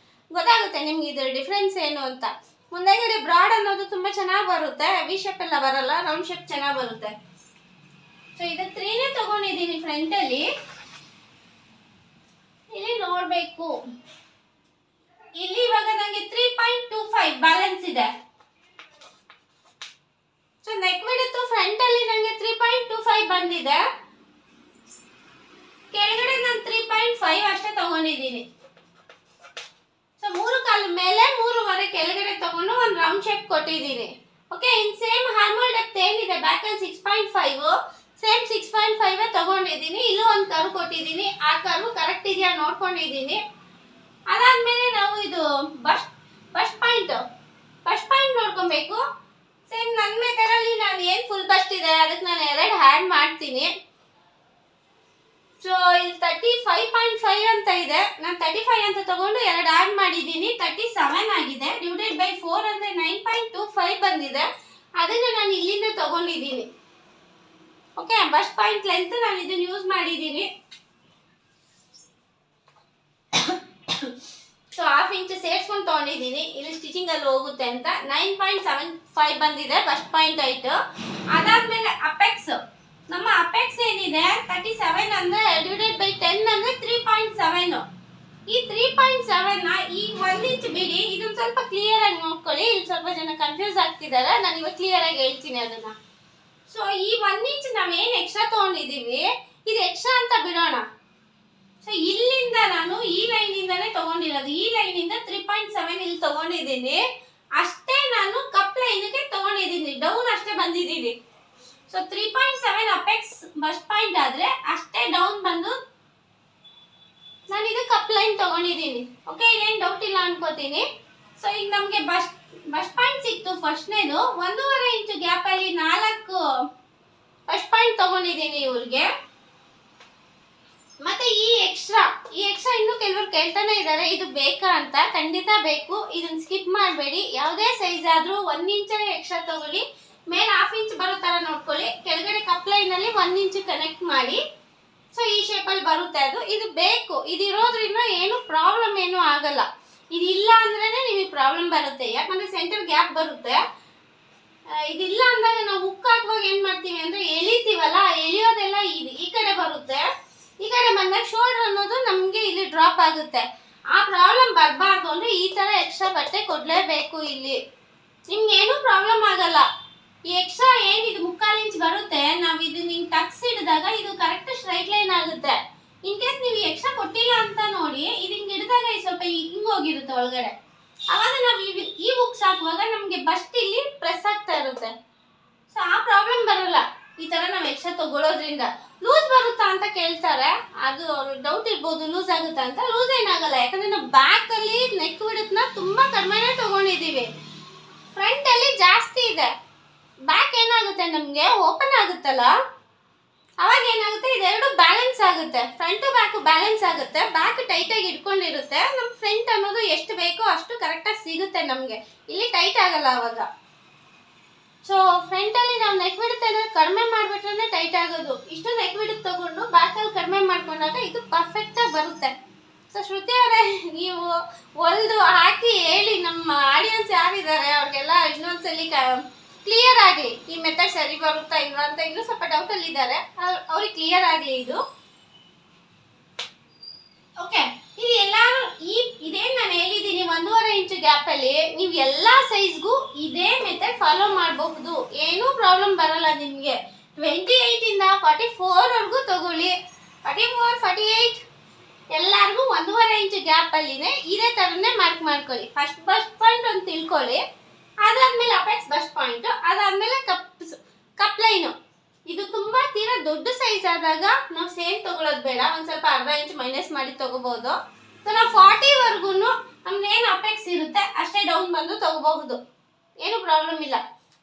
ಗೊತ್ತಾಗುತ್ತೆ ನಿಮ್ಗೆ ಇದ್ರ ಡಿಫ್ರೆನ್ಸ್ ಏನು ಅಂತ. ಮುಂದೆಗಡೆ ಬ್ರಾಡ್ ಅನ್ನೋದು ತುಂಬಾ ಚೆನ್ನಾಗಿ ಬರುತ್ತೆ, ವಿ ಶೇಪ್ ಎಲ್ಲ ಬರಲ್ಲ, ರೌಂಡ್ ಶೇಪ್ ಚೆನ್ನಾಗಿ ಬರುತ್ತೆ. ಸೊ ಇದು 3ನೇ ತಗೊಂಡಿದ್ದೀನಿ ಫ್ರಂಟ್ ಅಲ್ಲಿ. ಇಲ್ಲಿ ನೋಡ್ಬೇಕು, ಇಲ್ಲಿ ಇವಾಗ ನನಗೆ 3.25 ಬ್ಯಾಲೆನ್ಸ್ ಇದೆ. ಸೊ ನೆಕ್ ಬಿಡುತ್ತು ಫ್ರಂಟ್ ಅಲ್ಲಿ ನನಗೆ 3.25 ಬಂದಿದೆ. ಕೆಳಗಡೆ ನಾನು 3.5 ಅಷ್ಟೇ ತಗೊಂಡಿದ್ದೀನಿ. ಸೊ 3 ಕಾಲು ಮೇಲೆ 3.25 ಕೆಳಗಡೆ ತಗೊಂಡು ಒಂದು ರೌಂಡ್ ಶೇಪ್ ಕೊಟ್ಟಿದ್ದೀನಿ. ಓಕೆ, ಇನ್ ಸೇಮ್ ಹಾರ್ಮೋಲ್ ಡೆಪ್ತ್ ಏನಿದೆ ಬ್ಯಾಕ್ ಅಲ್ಲಿ 6.5 ಸೇಮ್ 6.5 ತಗೊಂಡಿದ್ದೀನಿ. ಇಲ್ಲೂ ಒಂದು ಕರ್ವ್ ಕೊಟ್ಟಿದ್ದೀನಿ, ಆ ಕರ್ವ್ ಕರೆಕ್ಟ್ ಇದೆಯಾ ನೋಡ್ಕೊಂಡಿದ್ದೀನಿ. ಅದಾದ್ಮೇಲೆ ನಾವು ಇದು ಬಸ್ಟ್ ಪಾಯಿಂಟ್ ನೋಡ್ಕೊಬೇಕು. ಸೇಮ್ ನನ್ನ ಮೆಥಡಲ್ಲಿ ನಾನು ಏನು ಫುಲ್ ಬಸ್ಟ್ ಇದೆ ಅದಕ್ಕೆ ನಾನು 2 ಆ್ಯಡ್ ಮಾಡ್ತೀನಿ. ಸೊ ಇಲ್ಲಿ 35.5 ಅಂತ ಇದೆ, ನಾನು 35 ಅಂತ ತಗೊಂಡು 2 ಆ್ಯಡ್ ಮಾಡಿದ್ದೀನಿ. 37 ಆಗಿದೆ. ಡಿವೈಡೆಡ್ ಬೈ 4 ಅಂದರೆ 9.25 ಬಂದಿದೆ. ಅದನ್ನು ನಾನು ಇಲ್ಲಿಂದ ತಗೊಂಡಿದ್ದೀನಿ. ಓಕೆ, ಬಸ್ಟ್ ಪಾಯಿಂಟ್ ಲೆಂತ್ ನಾನು ಇದನ್ನು ಯೂಸ್ ಮಾಡಿದ್ದೀನಿ. ಸೊ 1/2 ಇಂಚ್ ಸೇರಿಸ್ಕೊಂಡು ತಗೊಂಡಿದ್ದೀನಿ, ಇಲ್ಲಿ ಸ್ಟಿಚಿಂಗ್ ಅಲ್ಲಿ ಹೋಗುತ್ತೆ ಅಂತ. 9.75 ಬಂದಿದೆ ಬಸ್ಟ್ ಪಾಯಿಂಟ್ ಹೈಟ್. ಅದಾದ್ಮೇಲೆ ಅಪೆಕ್ಸ್, ನಮ್ಮ ಅಪೆಕ್ಸ್ ಏನಿದೆ 37 ಅಂದ್ರೆ ಡಿವೈಡೆಡ್ ಬೈ 10 ಅಂದ್ರೆ 3.7. ಈ 3.7 ಈ 1 ಇಂಚ್ ಬಿಡಿ, ಇದೊಂದು ಸ್ವಲ್ಪ ಕ್ಲಿಯರ್ ಆಗಿ ನೋಡ್ಕೊಳ್ಳಿ. ಇಲ್ಲಿ ಸ್ವಲ್ಪ ಜನ ಕನ್ಫ್ಯೂಸ್ ಆಗ್ತಿದ್ದಾರೆ, ನಾನು ಇವಾಗ ಕ್ಲಿಯರ್ ಆಗಿ ಹೇಳ್ತೀನಿ ಅದನ್ನ. ಸೊ ಈ 1 ಇಂಚ್ ನಾವೇನು ಎಕ್ಸ್ಟ್ರಾ ತಗೊಂಡಿದ್ದೀವಿ ಇದು ಎಕ್ಸ್ಟ್ರಾ ಅಂತ ಬಿಡೋಣ. ಸೊ ಇಲ್ಲಿಂದ ನಾನು ಈ ಲೈನ್ ಇಂದಾನೆ ತಗೊಂಡಿರೋದು, ಈ ಲೈನ್ ಇಂದ 3.7 ಇಲ್ಲಿ ತಗೊಂಡಿದ್ದೀನಿ. ಅಷ್ಟೇ ನಾನು ಕಪ್ ಲೈನ್ಗೆ ತಗೊಂಡಿದ್ದೀನಿ, ಡೌನ್ ಅಷ್ಟೇ ಬಂದಿದ್ದೀನಿ. ಸೊ 3.7 ಅಪೆಕ್ಸ್ ಬಸ್ಟ್ ಪಾಯಿಂಟ್ ಆದ್ರೆ ಅಷ್ಟೇ ಡೌನ್ ಬಂದು ನಾನು ಇದು ಕಪ್ ಲೈನ್ ತಗೊಂಡಿದ್ದೀನಿ. ಓಕೆ, ಇಲ್ಲೇನು ಡೌಟ್ ಇಲ್ಲ ಅನ್ಕೋತೀನಿ. ಸೊ ಈಗ ನಮಗೆ ಬಸ್ಟ್ ಪಾಯಿಂಟ್ ಸಿಕ್ತು ಫಸ್ಟ್ನೇದು. 1.5 ಇಂಚ್ ಗ್ಯಾಪ್ ಅಲ್ಲಿ 4 ಬಸ್ಟ್ ಪಾಯಿಂಟ್ ತಗೊಂಡಿದ್ದೀನಿ ಇವ್ರಿಗೆ. ಮತ್ತೆ ಈ ಎಕ್ಸ್ಟ್ರಾ ಇನ್ನೂ ಕೆಲವರು ಕೇಳ್ತಾನೆ ಇದ್ದಾರೆ, ಇದು ಬೇಕಾ ಅಂತ. ಖಂಡಿತ ಬೇಕು, ಇದನ್ನ ಸ್ಕಿಪ್ ಮಾಡಬೇಡಿ. ಯಾವುದೇ ಸೈಜ್ ಆದ್ರೂ 1 ಇಂಚ್ ಎಕ್ಸ್ಟ್ರಾ ತಗೊಳ್ಳಿ, ಮೇಲೆ 1/2 ಇಂಚ್ ಬರೋ ತರ ನೋಡ್ಕೊಳ್ಳಿ. ಕೆಳಗಡೆ ಕಪ್ ಲೈನ್ ಅಲ್ಲಿ 1 ಇಂಚ್ ಕನೆಕ್ಟ್ ಮಾಡಿ. ಸೊ ಈ ಶೇಪ್ ಅಲ್ಲಿ ಬರುತ್ತೆ ಅದು. ಇದು ಬೇಕು, ಇದು ಇರೋದ್ರಿಂದ ಏನು ಪ್ರಾಬ್ಲಮ್ ಏನು ಆಗಲ್ಲ. ಇದಿಲ್ಲ ಅಂದ್ರೇನೆ ನಿಮಗೆ ಪ್ರಾಬ್ಲಮ್ ಬರುತ್ತೆ, ಯಾಕಂದ್ರೆ ಸೆಂಟರ್ ಗ್ಯಾಪ್ ಬರುತ್ತೆ. ಇದಿಲ್ಲ ಅಂದಾಗ ನಾವು ಹುಕ್ ಹಾಕುವಾಗ ಏನ್ ಮಾಡ್ತೀವಿ ಅಂದ್ರೆ ಎಳಿತೀವಲ್ಲ, ಎಳಿಯೋದೆಲ್ಲ ಈ ಕಡೆ ಬರುತ್ತೆ. ಈ ಕಡೆ ಬಂದಾಗ ಶೋಲ್ಡರ್ ಅನ್ನೋದು ನಮಗೆ ಇಲ್ಲಿ ಡ್ರಾಪ್ ಆಗುತ್ತೆ. ಆ ಪ್ರಾಬ್ಲಮ್ ಬರಬಾರ್ದು ಅಂದ್ರೆ ಈ ತರ ಎಕ್ಸ್ಟ್ರಾ ಬಟ್ಟೆ ಕೊಡ್ಲೇಬೇಕು ಇಲ್ಲಿ. ನಿಮ್ಗೆ ಏನೂ ಪ್ರಾಬ್ಲಮ್ ಆಗಲ್ಲ. ಈ ಎಕ್ಸ್ಟ್ರಾ ಏನಿದು 3/4 ಇಂಚ್ ಬರುತ್ತೆ, ನಾವು ಇದು ಹಿಂಗೆ ಟಕ್ಸ್ ಹಿಡಿದಾಗ ಇದು ಕರೆಕ್ಟ್ ಸ್ಟ್ರೈಟ್ ಲೈನ್ ಆಗುತ್ತೆ. ಇನ್ ಕೇಸ್ ನೀವು ಎಕ್ಸ್ಟ್ರಾ ಕೊಟ್ಟಿಲ್ಲ ಅಂತ ನೋಡಿ, ಇದು ಹಿಂಗೆ ಹಿಡಿದಾಗ ಸ್ವಲ್ಪ ಹಿಂಗೆ ಹೋಗಿರುತ್ತೆ ಒಳಗಡೆ. ಅವಾಗ ನಾವು ಈ ಬುಕ್ಸ್ ಹಾಕುವಾಗ ನಮಗೆ ಬಸ್ಟ್ ಇಲ್ಲಿ ಪ್ರೆಸ್ ಆಗ್ತಾ ಇರುತ್ತೆ. ಸೊ ಆ ಪ್ರಾಬ್ಲಮ್ ಬರಲ್ಲ ಈ ತರ ನಾವು ಎಕ್ಸ್ಟ್ರಾ ತಗೊಳ್ಳೋದ್ರಿಂದ. ಲೂಸ್ ಬರುತ್ತಾ ಅಂತ ಕೇಳ್ತಾರೆ, ಅದು ಅವ್ರಿಗೆ ಡೌಟ್ ಇರ್ಬೋದು ಲೂಸ್ ಆಗುತ್ತಾ ಅಂತ. ಲೂಸ್ ಏನಾಗಲ್ಲ, ಯಾಕಂದ್ರೆ ನಾವು ಬ್ಯಾಕ್ ಅಲ್ಲಿ ನೆಕ್ ವಿಡ್ತ್ನ ತುಂಬಾ ಕಡಿಮೆನೇ ತಗೊಂಡಿದೀವಿ, ಫ್ರಂಟ್ ಅಲ್ಲಿ ಜಾಸ್ತಿ ಇದೆ. ಬ್ಯಾಕ್ ಏನಾಗುತ್ತೆ ನಮ್ಗೆ ಓಪನ್ ಆಗುತ್ತಲ್ಲ, ಅವಾಗ ಏನಾಗುತ್ತೆ ಇದೆರಡು ಬ್ಯಾಲೆನ್ಸ್ ಆಗುತ್ತೆ, ಫ್ರಂಟ್ ಬ್ಯಾಕ್ ಬ್ಯಾಲೆನ್ಸ್ ಆಗುತ್ತೆ. ಬ್ಯಾಕ್ ಟೈಟ್ ಆಗಿ ಇಟ್ಕೊಂಡಿರುತ್ತೆ, ನಮ್ ಫ್ರಂಟ್ ಅನ್ನೋದು ಎಷ್ಟು ಬೇಕೋ ಅಷ್ಟು ಕರೆಕ್ಟ್ ಆಗಿ ಸಿಗುತ್ತೆ ನಮ್ಗೆ, ಇಲ್ಲಿ ಟೈಟ್ ಆಗಲ್ಲ ಅವಾಗ. ಸೊ ಫ್ರಂಟ್ ಅಲ್ಲಿ ನಾವು ನೆಕ್ ವಿಡ್ತ್ ಏನಾದ್ರು ಕಡಿಮೆ ಮಾಡ್ಬಿಟ್ರೆ ಟೈಟ್ ಆಗೋದು. ಇಷ್ಟು ನೆಕ್ ವಿಡ್ತ್ ತಗೊಂಡು ಬ್ಯಾಕ್ ಅಲ್ಲಿ ಕಡಿಮೆ ಮಾಡ್ಕೊಂಡಾಗ ಇದು ಪರ್ಫೆಕ್ಟ್ ಆಗಿ ಬರುತ್ತೆ. ಸೊ ಶ್ರುತಿ ಅವರೇ, ನೀವು ಹೊಲ್ದು ಹಾಕಿ ಹೇಳಿ ನಮ್ಮ ಆಡಿಯನ್ಸ್ ಯಾರಿದ್ದಾರೆ ಅವ್ರಿಗೆಲ್ಲ ಇನ್ನೊಂದ್ಸಲಿ ಕ್ಲಿಯರ್ ಆಗಲಿ, ಈ ಮೆಥಡ್ ಸರಿ ಬರುತ್ತಾ ಇಲ್ವಾ ಅಂತ ಇನ್ನೂ ಸ್ವಲ್ಪ ಡೌಟ್ ಅಲ್ಲಿ ಇದ್ದಾರೆ, ಅವ್ರಿಗೆ ಕ್ಲಿಯರ್ ಆಗಲಿ ಇದು. ಓಕೆ, ಇದು ಎಲ್ಲಾರು ಇದೇನ್ ನಾನು ಹೇಳಿದ್ದೀನಿ 1.5 ಇಂಚ್ ಗ್ಯಾಪ್ ಅಲ್ಲಿ ನೀವು ಎಲ್ಲಾ ಸೈಜ್ಗೂ ಇದೇ ಮೆಥಡ್ ಫಾಲೋ ಮಾಡಬಹುದು, ಏನೂ ಪ್ರಾಬ್ಲಮ್ ಬರಲ್ಲ ನಿಮ್ಗೆ. 28 ಇಂದ 44 ವರೆಗೂ ತಗೊಳ್ಳಿ, 44, 48 ಎಲ್ಲಾರ್ಗೂ 1.5 ಇಂಚ್ ಗ್ಯಾಪ್ ಅಲ್ಲಿನೇ ಇದೇ ತರನೇ ಮಾರ್ಕ್ ಮಾಡ್ಕೊಳ್ಳಿ. ಫಸ್ಟ್ ಬಸ್ಟ್ ಪಾಯಿಂಟ್ ಒಂದು ತಿಳ್ಕೊಳ್ಳಿ, ಅದಾದ್ಮೇಲೆ ಅಪೆಕ್ಸ್ ಬಸ್ಟ್ ಪಾಯಿಂಟ್, ಅದಾದ್ಮೇಲೆ ಕಪ್ ಲೈನು. ಇದು ತುಂಬಾ ತೀರಾ ದೊಡ್ಡ ಸೈಜ್ ಆದಾಗ ನಾವು ಸೇಮ್ ತಗೊಳ್ಳೋದು ಬೇಡ, ಒಂದ್ ಸ್ವಲ್ಪ ಅರ್ಧ ಇಂಚ್ ಮೈನಸ್ ಮಾಡಿ ತಗೋಬಹುದು. ಸೊ ನಾವು 40 ವರ್ಗು ನಮ್ಗೆ ಏನು ಅಪೆಕ್ಸ್ ಇರುತ್ತೆ ಅಷ್ಟೇ ಡೌನ್ ಬಂದು ತಗೋಬಹುದು, ಏನು ಪ್ರಾಬ್ಲಮ್ ಇಲ್ಲ.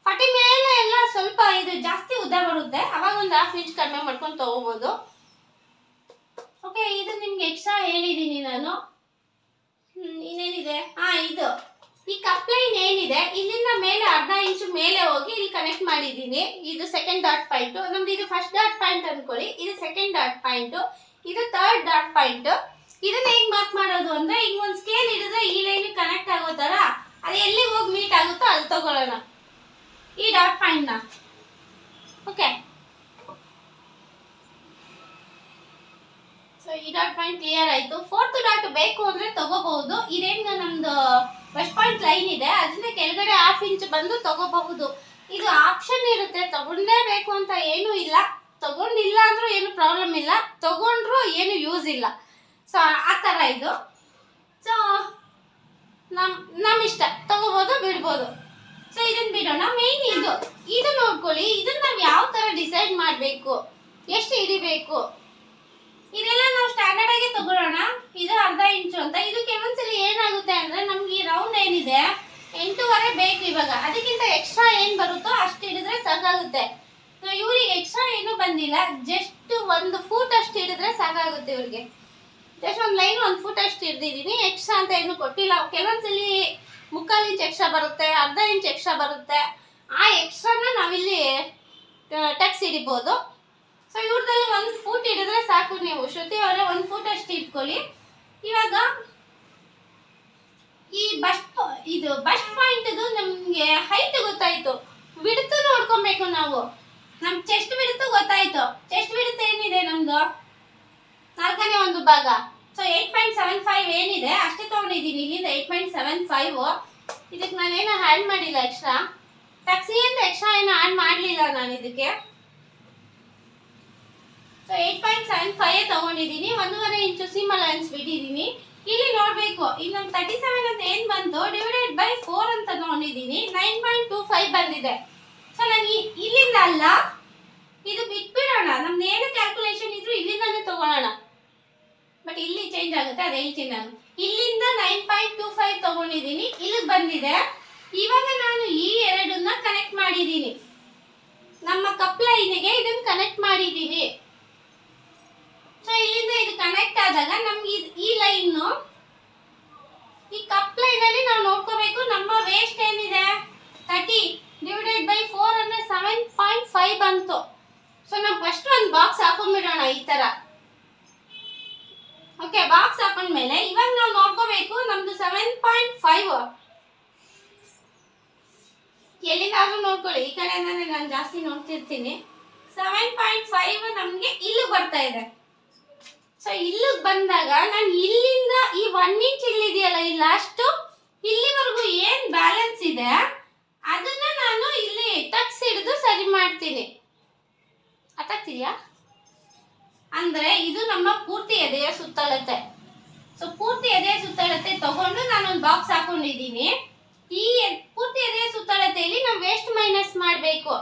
40 ಮೇಲೆ ಎಲ್ಲ ಸ್ವಲ್ಪ ಇದು ಜಾಸ್ತಿ ಉದ್ದ ಬರುತ್ತೆ, ಅವಾಗ ಒಂದು 1/2 ಇಂಚ್ ಕಡಿಮೆ ಮಾಡ್ಕೊಂಡು ತಗೋಬಹುದು. ಓಕೆ, ಇದು ನಿಮ್ಗೆ ಎಕ್ಸ್ಟ್ರಾ ಹೇಳಿದೀನಿ ನಾನು. ಇನ್ನೇನಿದೆ, ಇದು ಈ ಕಪ್ ಲೈನ್ ಏನಿದೆ ಇಲ್ಲಿಂದ ಮೇಲೆ ಅರ್ಧ ಇಂಚು ಮೇಲೆ ಹೋಗಿ ಇಲ್ಲಿ ಕನೆಕ್ಟ್ ಮಾಡಿದ್ದೀನಿ. ಇದು ಸೆಕೆಂಡ್ ಡಾಟ್ ಪಾಯಿಂಟ್, ನಮ್ದು ಇದು ಫಸ್ಟ್ ಡಾಟ್ ಪಾಯಿಂಟ್ ಅನ್ಕೊಳ್ಳಿ, ಇದು ಸೆಕೆಂಡ್ ಡಾಟ್ ಪಾಯಿಂಟ್, ಇದು ಥರ್ಡ್ ಡಾಟ್ ಪಾಯಿಂಟ್. ಇದನ್ನ ಹೇಗೆ ಮಾರ್ಕ್ ಮಾಡೋದು ಅಂದ್ರೆ, ಈಗ ಒಂದು ಸ್ಕೇಲ್ ಹಿಡಿದ್ರೆ ಈ ಲೈನ್ ಕನೆಕ್ಟ್ ಆಗೋ ತರ ಅದು ಎಲ್ಲಿಗೆ ಹೋಗಿ ಮೀಟ್ ಆಗುತ್ತೋ ಅಲ್ಲಿ ತಗೊಳ್ಳೋಣ ಈ ಡಾಟ್ ಪಾಯಿಂಟ್ ನ. ಓಕೆ, ಸೊ ಈ ಡಾಟ್ ಪಾಯಿಂಟ್ ಕ್ಲಿಯರ್ ಆಯ್ತು. 4th ಡಾಟ್ ಬೇಕು ಅಂದ್ರೆ ತಗೋಬಹುದು. ಇದೇನು ನಮ್ದು ಫಸ್ಟ್ ಪಾಯಿಂಟ್ ಲೈನ್ ಇದೆ, ಅದನ್ನ ಕೆಳಗಡೆ 1/2 ಇಂಚ್ ಬಂದು ತಗೋಬಹುದು. ಇದು ಆಪ್ಷನ್ ಇರುತ್ತೆ, ತಗೊಂಡೇಬೇಕು ಅಂತ ಏನೂ ಇಲ್ಲ, ತಗೊಂಡಿಲ್ಲ ಅಂದ್ರೂ ಏನು ಪ್ರಾಬ್ಲಮ್ ಇಲ್ಲ, ತಗೊಂಡ್ರು ಏನು ಯೂಸ್ ಇಲ್ಲ. ಸೊ ಆ ಥರ ಇದು. ಸೊ ನಮ್ಮ ಇಷ್ಟ, ತಗೋಬೋದು ಬಿಡ್ಬೋದು. ಸೊ ಇದನ್ನ ಬಿಡೋಣ. ಮೇನ್ ಇದು ನೋಡ್ಕೊಳ್ಳಿ, ಇದನ್ನ ನಾವು ಯಾವ ಥರ ಡಿಸೈಡ್ ಮಾಡಬೇಕು, ಎಷ್ಟು ಹಿಡಿಬೇಕು, ಇದೆಲ್ಲ ನಾವು ಸ್ಟ್ಯಾಂಡರ್ಡ್ ಆಗಿ ತಗೊಳ್ಳೋಣ. ಇದು ಅರ್ಧ ಇಂಚು ಅಂತ. ಇದು ಕೆಲವೊಂದ್ಸಲಿ ಏನಾಗುತ್ತೆ ಅಂದ್ರೆ ನಮ್ಗೆ ಈ ರೌಂಡ್ ಏನಿದೆ 8.5 ಬೇಕು ಇವಾಗ, ಅದಕ್ಕಿಂತ ಎಕ್ಸ್ಟ್ರಾ ಏನ್ ಬರುತ್ತೋ ಅಷ್ಟು ಹಿಡಿದ್ರೆ ಸಾಕಾಗುತ್ತೆ. ಇವ್ರಿಗೆ ಎಕ್ಸ್ಟ್ರಾ ಏನೂ ಬಂದಿಲ್ಲ, ಜಸ್ಟ್ 1 ಫೂಟ್ ಅಷ್ಟು ಹಿಡಿದ್ರೆ ಸಾಕಾಗುತ್ತೆ ಇವ್ರಿಗೆ. ಜಸ್ಟ್ ಒಂದು ಲೈನ್ 1 ಫೂಟ್ ಅಷ್ಟು ಹಿಡ್ದಿದ್ದೀನಿ, ಎಕ್ಸ್ಟ್ರಾ ಅಂತ ಏನು ಕೊಟ್ಟಿಲ್ಲ. ಕೆಲವೊಂದ್ಸಲಿ 3/4 ಇಂಚ್ ಎಕ್ಸ್ಟ್ರಾ ಬರುತ್ತೆ, ಅರ್ಧ ಇಂಚ್ ಎಕ್ಸ್ಟ್ರಾ ಬರುತ್ತೆ. ಆ ಎಕ್ಸ್ಟ್ರಾನ ನಾವಿಲ್ಲಿ ಟಕ್ಸ್ ಹಿಡಿಬೋದು. ಸೊ ಇವ್ರದಲ್ಲಿ 1 ಫೂಟ್ ಹಿಡಿದ್ರೆ ಸಾಕು. ನೀವು ಶ್ರುತಿ ಅವರೇ 1 ಫೂಟ್ ಅಷ್ಟು ಇಟ್ಕೊಳ್ಳಿ. ಇವಾಗ ಈ ಬಸ್ಟ್ ಪಾಯಿಂಟ್ ನಮ್ಗೆ ಹೈಟ್ ಗೊತ್ತಾಯ್ತು, ಬಿಡ್ತು ನೋಡ್ಕೊಬೇಕು ನಾವು. ನಮ್ ಚೆಸ್ಟ್ ಬಿಡ್ತು ಗೊತ್ತಾಯ್ತು. ಚೆಸ್ಟ್ ಬಿಡ್ತು ಏನಿದೆ ನಮ್ದು 4ನೇ ಒಂದು ಭಾಗ. ಸೊ 8.75 ಏನಿದೆ ಅಷ್ಟೇ ತಗೊಂಡಿದ್ದೀನಿ. ಇಲ್ಲಿಂದ 8.75. ಇದಕ್ಕೆ ನಾನೇನು ಆ್ಯಡ್ ಮಾಡಿಲ್ಲ ಎಕ್ಸ್ಟ್ರಾ, ಟಕ್ಸಿ ಅಂತ ಎಕ್ಸ್ಟ್ರಾ ಏನು ಆ್ಯಡ್ ಮಾಡಲಿಲ್ಲ ನಾನು ಇದಕ್ಕೆ. ಸೊ 8.75 ತಗೊಂಡಿದ್ದೀನಿ, 1.5 ಇಂಚು ಸೀಮ್ ಅಲೈನ್ಸ್ ಬಿಟ್ಟಿದ್ದೀನಿ. ಇಲ್ಲಿ ನೋಡಬೇಕು, ಇಲ್ಲಿ ನಮ್ಮ 37 ಅಂತ ಏನು ಬಂತು ಡಿವೈಡೆಡ್ ಬೈ 4 ಅಂತ ತಗೊಂಡಿದ್ದೀನಿ, 9.25 ಬಂದಿದೆ. ಸೊ ನಾನು ಇಲ್ಲಿಂದ ಅಲ್ಲ, ಇದು ಬಿಟ್ಬಿಡೋಣ, ನಮ್ದು ಏನು ಕ್ಯಾಲ್ಕುಲೇಷನ್ ಇದ್ರು ಇಲ್ಲಿಂದಾನೇ ತಗೊಳ್ಳೋಣ. ಬಟ್ ಇಲ್ಲಿ ಚೇಂಜ್ ಆಗುತ್ತೆ, ಅದು ಹೇಳ್ತೀನಿ ನಾನು. ಇಲ್ಲಿಂದ 9.25 ತಗೊಂಡಿದ್ದೀನಿ, ಇಲ್ಲಿಗೆ ಬಂದಿದೆ. ಇವಾಗ ನಾನು ಈ ಎರಡನ್ನ ಕನೆಕ್ಟ್ ಮಾಡಿದ್ದೀನಿ, ನಮ್ಮ ಕಪ್ ಲೈನಿಗೆ ಇದನ್ನ ಕನೆಕ್ಟ್ ಮಾಡಿದ್ದೀನಿ. ಸೊ ಇಲ್ಲಿಂದ ಇದು ಕನೆಕ್ಟ್ ಆದಾಗ ನಮ್ಗೆ ಈ ಲೈನ್, ಈ ಕಪ್ ಲೈನ್ ಅಲ್ಲಿ ನಾವು ನೋಡ್ಕೋಬೇಕು ನಮ್ಮ ವೇಸ್ಟ್ ಏನಿದೆ 30 ಡಿವೈಡೆಡ್ ಬೈ 4 ಅಂದ್ರೆ 7.5 ಬಂತು. ಸೊ ನಾವು ಫಸ್ಟ್ ಒಂದು ಬಾಕ್ಸ್ ಹಾಕೊಂಡ್ಬಿಡೋಣ ಈ ತರ. ಓಕೆ, ಬಾಕ್ಸ್ ಹಾಕೊಂಡ್ಮೇಲೆ ಇವಾಗ ನಾವು ನೋಡ್ಕೋಬೇಕು ನಮ್ದು 7.5 ಎಲ್ಲಿಂದಾದ್ರೂ ನೋಡ್ಕೊಳ್ಳಿ, ಈ ಕಡೆಯಿಂದಾನೆ ನಾನು ಜಾಸ್ತಿ ನೋಡ್ತಿರ್ತೀನಿ. 7.5 ನಮ್ಗೆ ಇಲ್ಲಿಗೆ ಬರ್ತಾ ಇದೆ. ಸೊ ಇಲ್ಲಿಗೆ ಬಂದಾಗ ನಾನು ಇಲ್ಲಿಂದ ಈ 1 ಇಂಚ್ ಇಲ್ಲಿದೆಯಲ್ಲ, ಈ ಲಾಸ್ಟ್ ಇಲ್ಲಿವರೆಗೂ ಏನ್ ಬ್ಯಾಲೆನ್ಸ್ ಇದೆ ಇದ್ದೀನಿ. ಅರ್ಥ ಆಗ್ತಿದೆಯಾ? ಅಂದರೆ ಇದು ನಮ್ಮ ಪೂರ್ತಿ ಎದೆಯ ಸುತ್ತಳತೆ. ಸೊ ಪೂರ್ತಿ ಎದೆಯ ಸುತ್ತಳತೆ ತಗೊಂಡು ನಾನೊಂದು ಬಾಕ್ಸ್ ಹಾಕೊಂಡಿದ್ದೀನಿ. ಈ ಪೂರ್ತಿ ಎದೆಯ ಸುತ್ತಳತೆಯಲ್ಲಿ ನಾವು ವೇಸ್ಟ್ ಮೈನಸ್ ಮಾಡಬೇಕು.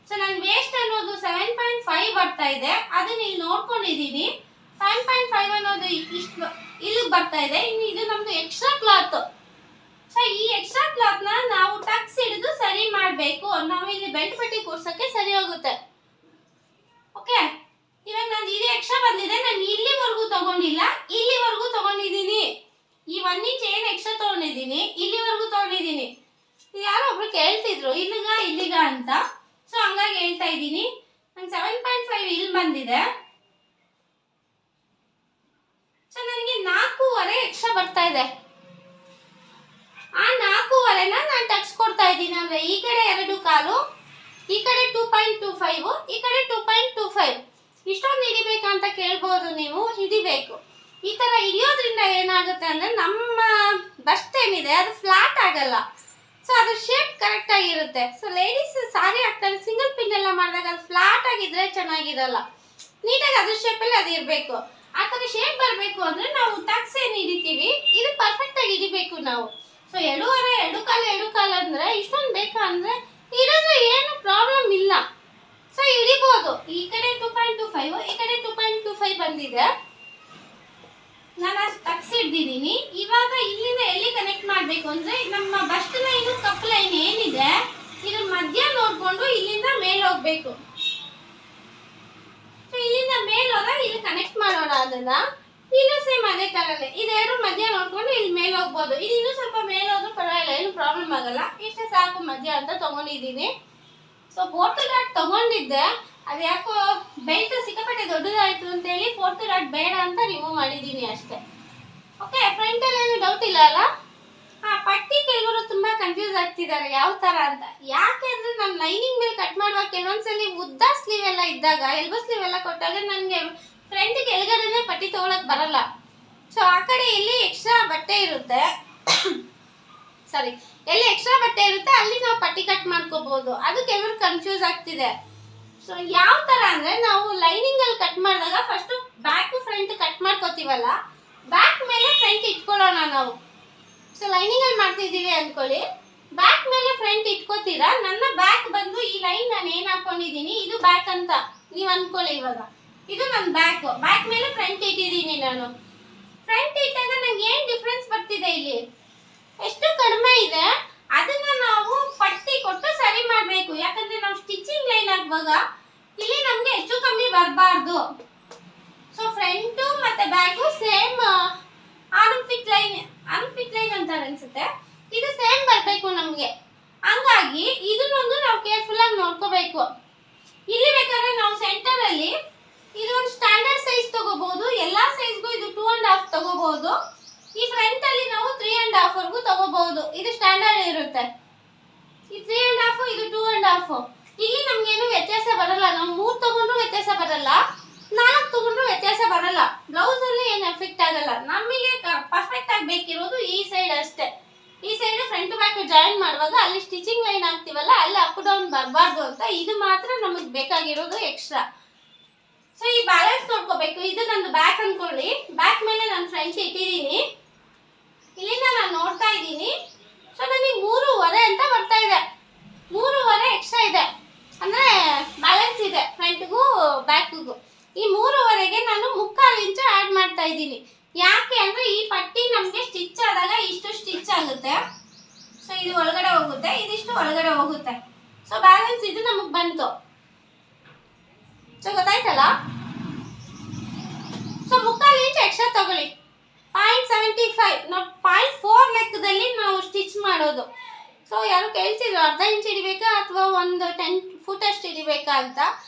ಸೊ ನನ್ನ ವೇಸ್ಟ್ ಅನ್ನೋದು 7.5 ಬರ್ತಾ ಇದೆ, ಅದನ್ನ ಇಲ್ಲಿ ನೋಡ್ಕೊಂಡಿದ್ದೀನಿ. 7.5 ಅನ್ನೋದು ಇಷ್ಟು ಇಲ್ಲಿಗೆ ಬರ್ತಾ ಇದೆ. ಇನ್ನು ಇದು ನಮ್ದು ಎಕ್ಸ್ಟ್ರಾ ಕ್ಲಾತ್. ಸೊ ಈ ಎಕ್ಸ್ಟ್ರಾ ಕ್ಲಾತ್ನ ನಾವು ಟಕ್ಸ್ ಹಿಡಿದು ಸರಿ ಮಾಡಬೇಕು. ನಾವು ಇಲ್ಲಿ ಬೆಲ್ಟ್ ಪಟ್ಟಿ ಕೂರ್ಸೋಕ್ಕೆ ಸರಿ ಹೋಗುತ್ತೆ. ಓಕೆ, ಇವಾಗ ನಾನು ಇದು ಎಕ್ಸ್ಟ್ರಾ ಬಂದಿದೆ, ನಾನು ಇಲ್ಲಿವರೆಗೂ ತಗೊಂಡಿಲ್ಲ, ಇಲ್ಲಿವರೆಗೂ ತಗೊಂಡಿದ್ದೀನಿ. ಈ 1 ಇಂಚ್ ಏನು ಎಕ್ಸ್ಟ್ರಾ ತಗೊಂಡಿದ್ದೀನಿ, ಇಲ್ಲಿವರೆಗೂ ತಗೊಂಡಿದ್ದೀನಿ. ಯಾರೋ ಒಬ್ರು ಕೇಳ್ತಿದ್ರು ಇಲ್ಲಿಗ ಅಂತ. ಸೊ ಹಂಗಾಗಿ ಹೇಳ್ತಾ ಇದ್ದೀನಿ. ನಾನು 7.5 ಇಲ್ಲಿ ಬಂದಿದೆ. ಸೊ ನನಗೆ 4.5 ಎಕ್ಸ್ಟ್ರಾ ಬರ್ತಾ ಇದೆ. ಆ 4.5ನ ನಾನು ಟಕ್ಸ್ ಕೊಡ್ತಾ ಇದ್ದೀನಿ. ಅಂದ್ರೆ ಈ ಕಡೆ 2 ಕಾಲು, ಈ ಕಡೆ 2.25, ಈ ಕಡೆ 2.25. ಇಷ್ಟೊಂದು ಹಿಡಿಬೇಕಂತ ಕೇಳ್ಬೋದು ನೀವು. ಹಿಡಿಬೇಕು. ಈ ತರ ಹಿಡಿಯೋದ್ರಿಂದ ಏನಾಗುತ್ತೆ ಅಂದ್ರೆ ನಮ್ಮ ಬಸ್ಟ್ ಏನಿದೆ ಅದು ಫ್ಲಾಟ್ ಆಗಲ್ಲ. ಸೊ ಅದ್ರ ಶೇಪ್ ಕರೆಕ್ಟ್ ಆಗಿರುತ್ತೆ. ಸೊ ಲೇಡೀಸ್ ಸಾರಿ ಹಾಕ್ತಾರೆ, ಸಿಂಗಲ್ ಪಿನ್ ಎಲ್ಲ ಮಾಡಿದಾಗ ಅದು ಫ್ಲಾಟ್ ಆಗಿದ್ರೆ ಚೆನ್ನಾಗಿರಲ್ಲ. ನೀಟಾಗಿ ಅದ್ರ ಶೇಪಲ್ಲಿ ಅದು ಇರಬೇಕು. ಆ ಥರ ಶೇಪ್ ಬರಬೇಕು ಅಂದ್ರೆ ನಾವು ಟಕ್ಸ್ ಏನು ಹಿಡಿತೀವಿ ಇದು ಪರ್ಫೆಕ್ಟ್ ಆಗಿ ಹಿಡಿಬೇಕು ನಾವು. ಸೊ 2.5 2 ಕಾಲು ಅಂದ್ರೆ ಇಷ್ಟೊಂದು ಬೇಕಾ ಅಂದ್ರೆ ಹಿಡಿದ್ರೆ ಏನು ಪ್ರಾಬ್ಲಮ್ ಇಲ್ಲ. ಸೊ ಹಿಡಿಬೋದು. ಈ ಕಡೆ 2.25, ಈ ಕಡೆ 2.25 ಬಂದಿದೆ. ನಾನು ಅಷ್ಟು ಟಕ್ಸ್ ಹಿಡ್ದಿದ್ದೀನಿ. ಇವಾಗ ಇಲ್ಲಿಂದ ಎಲ್ಲಿ ಕನೆಕ್ಟ್ ಮಾಡಬೇಕು ಅಂದ್ರೆ ನಮ್ಮ ಬಸ್ಟ್ ಲೈನು ಕಪ್ ಲೈನ್ ಏನಿದೆ ಇದ್ರ ಮಧ್ಯ ನೋಡ್ಕೊಂಡು ಇಲ್ಲಿಂದ ಮೇಲೆ ಹೋಗ್ಬೇಕು. ಸೊ ಇಲ್ಲಿಂದ ಮೇಲೆ ಹೋದಾಗ ಇಲ್ಲಿ ಕನೆಕ್ಟ್ ಮಾಡೋಣ. ಅದನ್ನ ಇಲ್ಲೂ ಸೇಮ್ ಅದೇ ತರನೇ ಇದೆರಡು ಮಧ್ಯ ನೋಡ್ಕೊಂಡು ಇಲ್ಲಿ ಮೇಲೆ ಹೋಗ್ಬೋದು. ಇದು ಇನ್ನೂ ಸ್ವಲ್ಪ ಮೇಲೆ ಹೋದ್ರೂ ಪರವಾಗಿಲ್ಲ, ಏನು ಪ್ರಾಬ್ಲಮ್ ಆಗಲ್ಲ. ಇಷ್ಟೇ ಸಾಕು ಮಧ್ಯ ಅಂತ ತಗೊಂಡಿದ್ದೀನಿ. ಸೊ 4th ಡಾಟ್ ತಗೊಂಡಿದ್ದೆ, ಅದು ಯಾಕೋ ಬೆಲ್ಟ್ ಸಿಕ್ಕಾಪಟ್ಟೆ ದೊಡ್ಡದಾಯಿತು ಅಂತೇಳಿ 4th ಡಾಟ್ ಬೇಡ ಅಂತ ರಿಮೂವ್ ಮಾಡಿದ್ದೀನಿ ಅಷ್ಟೇ. ಓಕೆ, ಫ್ರಂಟಲ್ಲಿ ಏನು ಡೌಟ್ ಇಲ್ಲ ಅಲ್ಲ? ಪಟ್ಟಿ ಕೆಲವರು ತುಂಬ ಕನ್ಫ್ಯೂಸ್ ಆಗ್ತಿದ್ದಾರೆ ಯಾವ ಥರ ಅಂತ. ಯಾಕೆ ಅಂದರೆ ನಾನು ಲೈನಿಂಗ್ ಮೇಲೆ ಕಟ್ ಮಾಡುವಾಗ ಕೆಲವೊಂದ್ಸಲಿ ಉದ್ದ ಸ್ಲೀವ್ ಎಲ್ಲ ಇದ್ದಾಗ, ಎಲ್ಬೋ ಸ್ಲೀವ್ ಎಲ್ಲ ಕೊಟ್ಟಾಗ ನನಗೆ ಫ್ರಂಟಿಗೆ ಎಳಗಡೆನೇ ಪಟ್ಟಿ ತೊಗೊಳಕ್ಕೆ ಬರಲ್ಲ. ಸೊ ಆ ಕಡೆ ಎಲ್ಲಿ ಎಕ್ಸ್ಟ್ರಾ ಬಟ್ಟೆ ಇರುತ್ತೆ ಸಾರಿ ಎಲ್ಲಿ ಎಕ್ಸ್ಟ್ರಾ ಬಟ್ಟೆ ಇರುತ್ತೆ ಅಲ್ಲಿ ನಾವು ಪಟ್ಟಿ ಕಟ್ ಮಾಡ್ಕೋಬಹುದು. ಅದು ಕೆಲವರು ಕನ್ಫ್ಯೂಸ್ ಆಗ್ತಿದೆ. ಸೊ ಯಾವ ತರ ಅಂದ್ರೆ ನಾವು ಲೈನಿಂಗ್ ಅಲ್ಲಿ ಕಟ್ ಮಾಡಿದಾಗ ಫಸ್ಟ್ ಬ್ಯಾಕ್ ಫ್ರಂಟ್ ಕಟ್ ಮಾಡ್ಕೋತೀವಲ್ಲ, ಬ್ಯಾಕ್ ಮೇಲೆ ಫ್ರಂಟ್ ಇಟ್ಕೊಳ್ಳೋಣ ನಾವು. ಸೊ ಲೈನಿಂಗ್ ಅಲ್ಲಿ ಮಾಡ್ತಿದ್ದೀವಿ ಅನ್ಕೊಳ್ಳಿ, ಬ್ಯಾಕ್ ಮೇಲೆ ಫ್ರಂಟ್ ಇಟ್ಕೋತೀರಾ. ನನ್ನ ಬ್ಯಾಕ್ ಬಂದು ಈ ಲೈನ್ ನಾನು ಏನ್ ಹಾಕೊಂಡಿದ್ದೀನಿ ಇದು ಬ್ಯಾಕ್ ಅಂತ ನೀವು ಅನ್ಕೊಳ್ಳಿ. ಇವಾಗ ಇದು ನನ್ನ ಬ್ಯಾಕ್ ಮೇಲೆ ಫ್ರಂಟ್ ಇಟ್ಟಿದ್ದೀನಿ ನಾನು. ಫ್ರಂಟ್ ಇಟ್ಟಾಗ ನಂಗೆ ಏನ್ ಡಿಫ್ರೆನ್ಸ್ ಬರ್ತಿದೆ, ಇಲ್ಲಿ ಎಷ್ಟು ಕಡಿಮೆ ಇದೆ ಅದನ್ನ ನಾವು ಪಟ್ಟಿ ಕೊಟ್ಟು ಸರಿ ಮಾಡಬೇಕು. ಯಾಕಂದ್ರೆ ನಾವು ಸ್ಟಿಚಿಂಗ್ ಲೈನ್ ಹಾಕುವಾಗ ಇಲ್ಲಿ ನಮ್ಗೆ ಹೆಚ್ಚು ಕಮ್ಮಿ ಬರಬಾರ್ದು. ಸೊ ಫ್ರಂಟ್ ಮತ್ತೆ back same arm fit line ಅಂತ ಅನ್ಸುತ್ತೆ, ಇದು ಸೇಮ್ ಬರಬೇಕು ನಮ್ಗೆ. ಹಂಗಾಗಿ ಇದನ್ನೊಂದು ನಾವು ಕೇರ್ಫುಲ್ ಆಗಿ ನೋಡ್ಕೋಬೇಕು. ಇಲ್ಲಿ ಬೇಕಾದ್ರೆ ನಾವು ಸೆಂಟರ್ ಅಲ್ಲಿ ಇದು ಒಂದು ಸ್ಟ್ಯಾಂಡರ್ಡ್ ಸೈಜ್ ತಗೋಬಹುದು. ಎಲ್ಲಾ ಸೈಜ್ಗೂ ಇದು 2.5 ತಗೋಬಹುದು. ಈ ಫ್ರಂಟ್ ಅಲ್ಲಿ ನಾವು 3.5 ವರೆಗೂ ತಗೋಬಹುದು. ಇದು ಸ್ಟ್ಯಾಂಡರ್ಡ್ ಇರುತ್ತೆ. ಈ 3.5 ಇದು 2.5. ಇಲ್ಲಿ ನಮ್ಗೇನು ವ್ಯತ್ಯಾಸ ಬರಲ್ಲ. ನಾವು 3 ತಗೊಂಡ್ರು ವ್ಯತ್ಯಾಸ ಬರಲ್ಲ, 4 ತಗೊಂಡ್ರು ವ್ಯತ್ಯಾಸ ಬರಲ್ಲ. ಬ್ಲೌಸ್ ಅಲ್ಲಿ ಏನು ಎಫೆಕ್ಟ್ ಆಗಲ್ಲ. ನಮಗೆ ಪರ್ಫೆಕ್ಟ್ ಆಗಿ ಬೇಕಿರೋದು ಈ ಸೈಡ್ ಅಷ್ಟೇ. ಈ ಸೈಡ್ ಫ್ರಂಟ್ ಬ್ಯಾಕ್ ಜಾಯಿನ್ ಮಾಡುವಾಗ ಅಲ್ಲಿ ಸ್ಟಿಚಿಂಗ್ ಲೈನ್ ಹಾಕ್ತಿವಲ್ಲ, ಅಲ್ಲಿ ಅಪ್ ಡೌನ್ ಬರಬಾರ್ದು ಅಂತ. ಇದು ಮಾತ್ರ ನಮಗೆ ಬೇಕಾಗಿರೋದು ಎಕ್ಸ್ಟ್ರಾ. ಸೊ ಈ ಬ್ಯಾಲೆನ್ಸ್ ನೋಡ್ಕೋಬೇಕು. ಇದು ನಂದು ಬ್ಯಾಕ್ ಅನ್ಕೊಳ್ಳಿ, ಬ್ಯಾಕ್ ಮೇಲೆ ನಾನು ಫ್ರಂಟ್ ಇಟ್ಟಿದ್ದೀನಿ. ಇಲ್ಲಿಂದ ನಾನು ನೋಡ್ತಾ ಇದ್ದೀನಿ. ಸೊ ನನಗೆ 3.5 ಅಂತ ಬರ್ತಾ ಇದೆ. 3.5 ಎಕ್ಸ್ಟ್ರಾ ಇದೆ ಅಂದ್ರೆ ಬ್ಯಾಲೆನ್ಸ್ ಇದೆ ಫ್ರಂಟ್ಗೂ ಬ್ಯಾಕ್ಗೂ. ಈ 3.5ಗೆ ನಾನು 3/4 ಇಂಚ್ ಆ್ಯಡ್ ಮಾಡ್ತಾ ಇದ್ದೀನಿ. ಯಾಕೆ ಅಂದ್ರೆ ಈ ಪಟ್ಟಿ ನಮಗೆ ಸ್ಟಿಚ್ ಆದಾಗ ಇಷ್ಟು ಸ್ಟಿಚ್ ಆಗುತ್ತೆ. ಸೊ ಇದು ಒಳಗಡೆ ಹೋಗುತ್ತೆ, ಇದಿಷ್ಟು ಒಳಗಡೆ ಹೋಗುತ್ತೆ. ಸೊ ಬ್ಯಾಲೆನ್ಸ್ ಇದು ನಮಗೆ ಬಂತು. ಸೊ ಗೊತ್ತಾಯ್ತಲ್ಲ? ಸೊ 3/4 ಇಂಚ್ ಎಕ್ಸ್ಟ್ರಾ ತಗೊಳ್ಳಿ. 0.75 ನಾವು 0.4 ಲೆಕ್ಕದಲ್ಲಿ ನಾವು ಸ್ಟಿಚ್ ಮಾಡೋದು. ಸೊ ಯಾರು ಕೇಳ್ತಿದ್ರು ಅರ್ಧ ಇಂಚ್ ಹಿಡಿಬೇಕಾ ಅಥವಾ ಒಂದು 10 ಫೂಟ್ ಅಷ್ಟು ಹಿಡಿಬೇಕಾ ಅಂತ.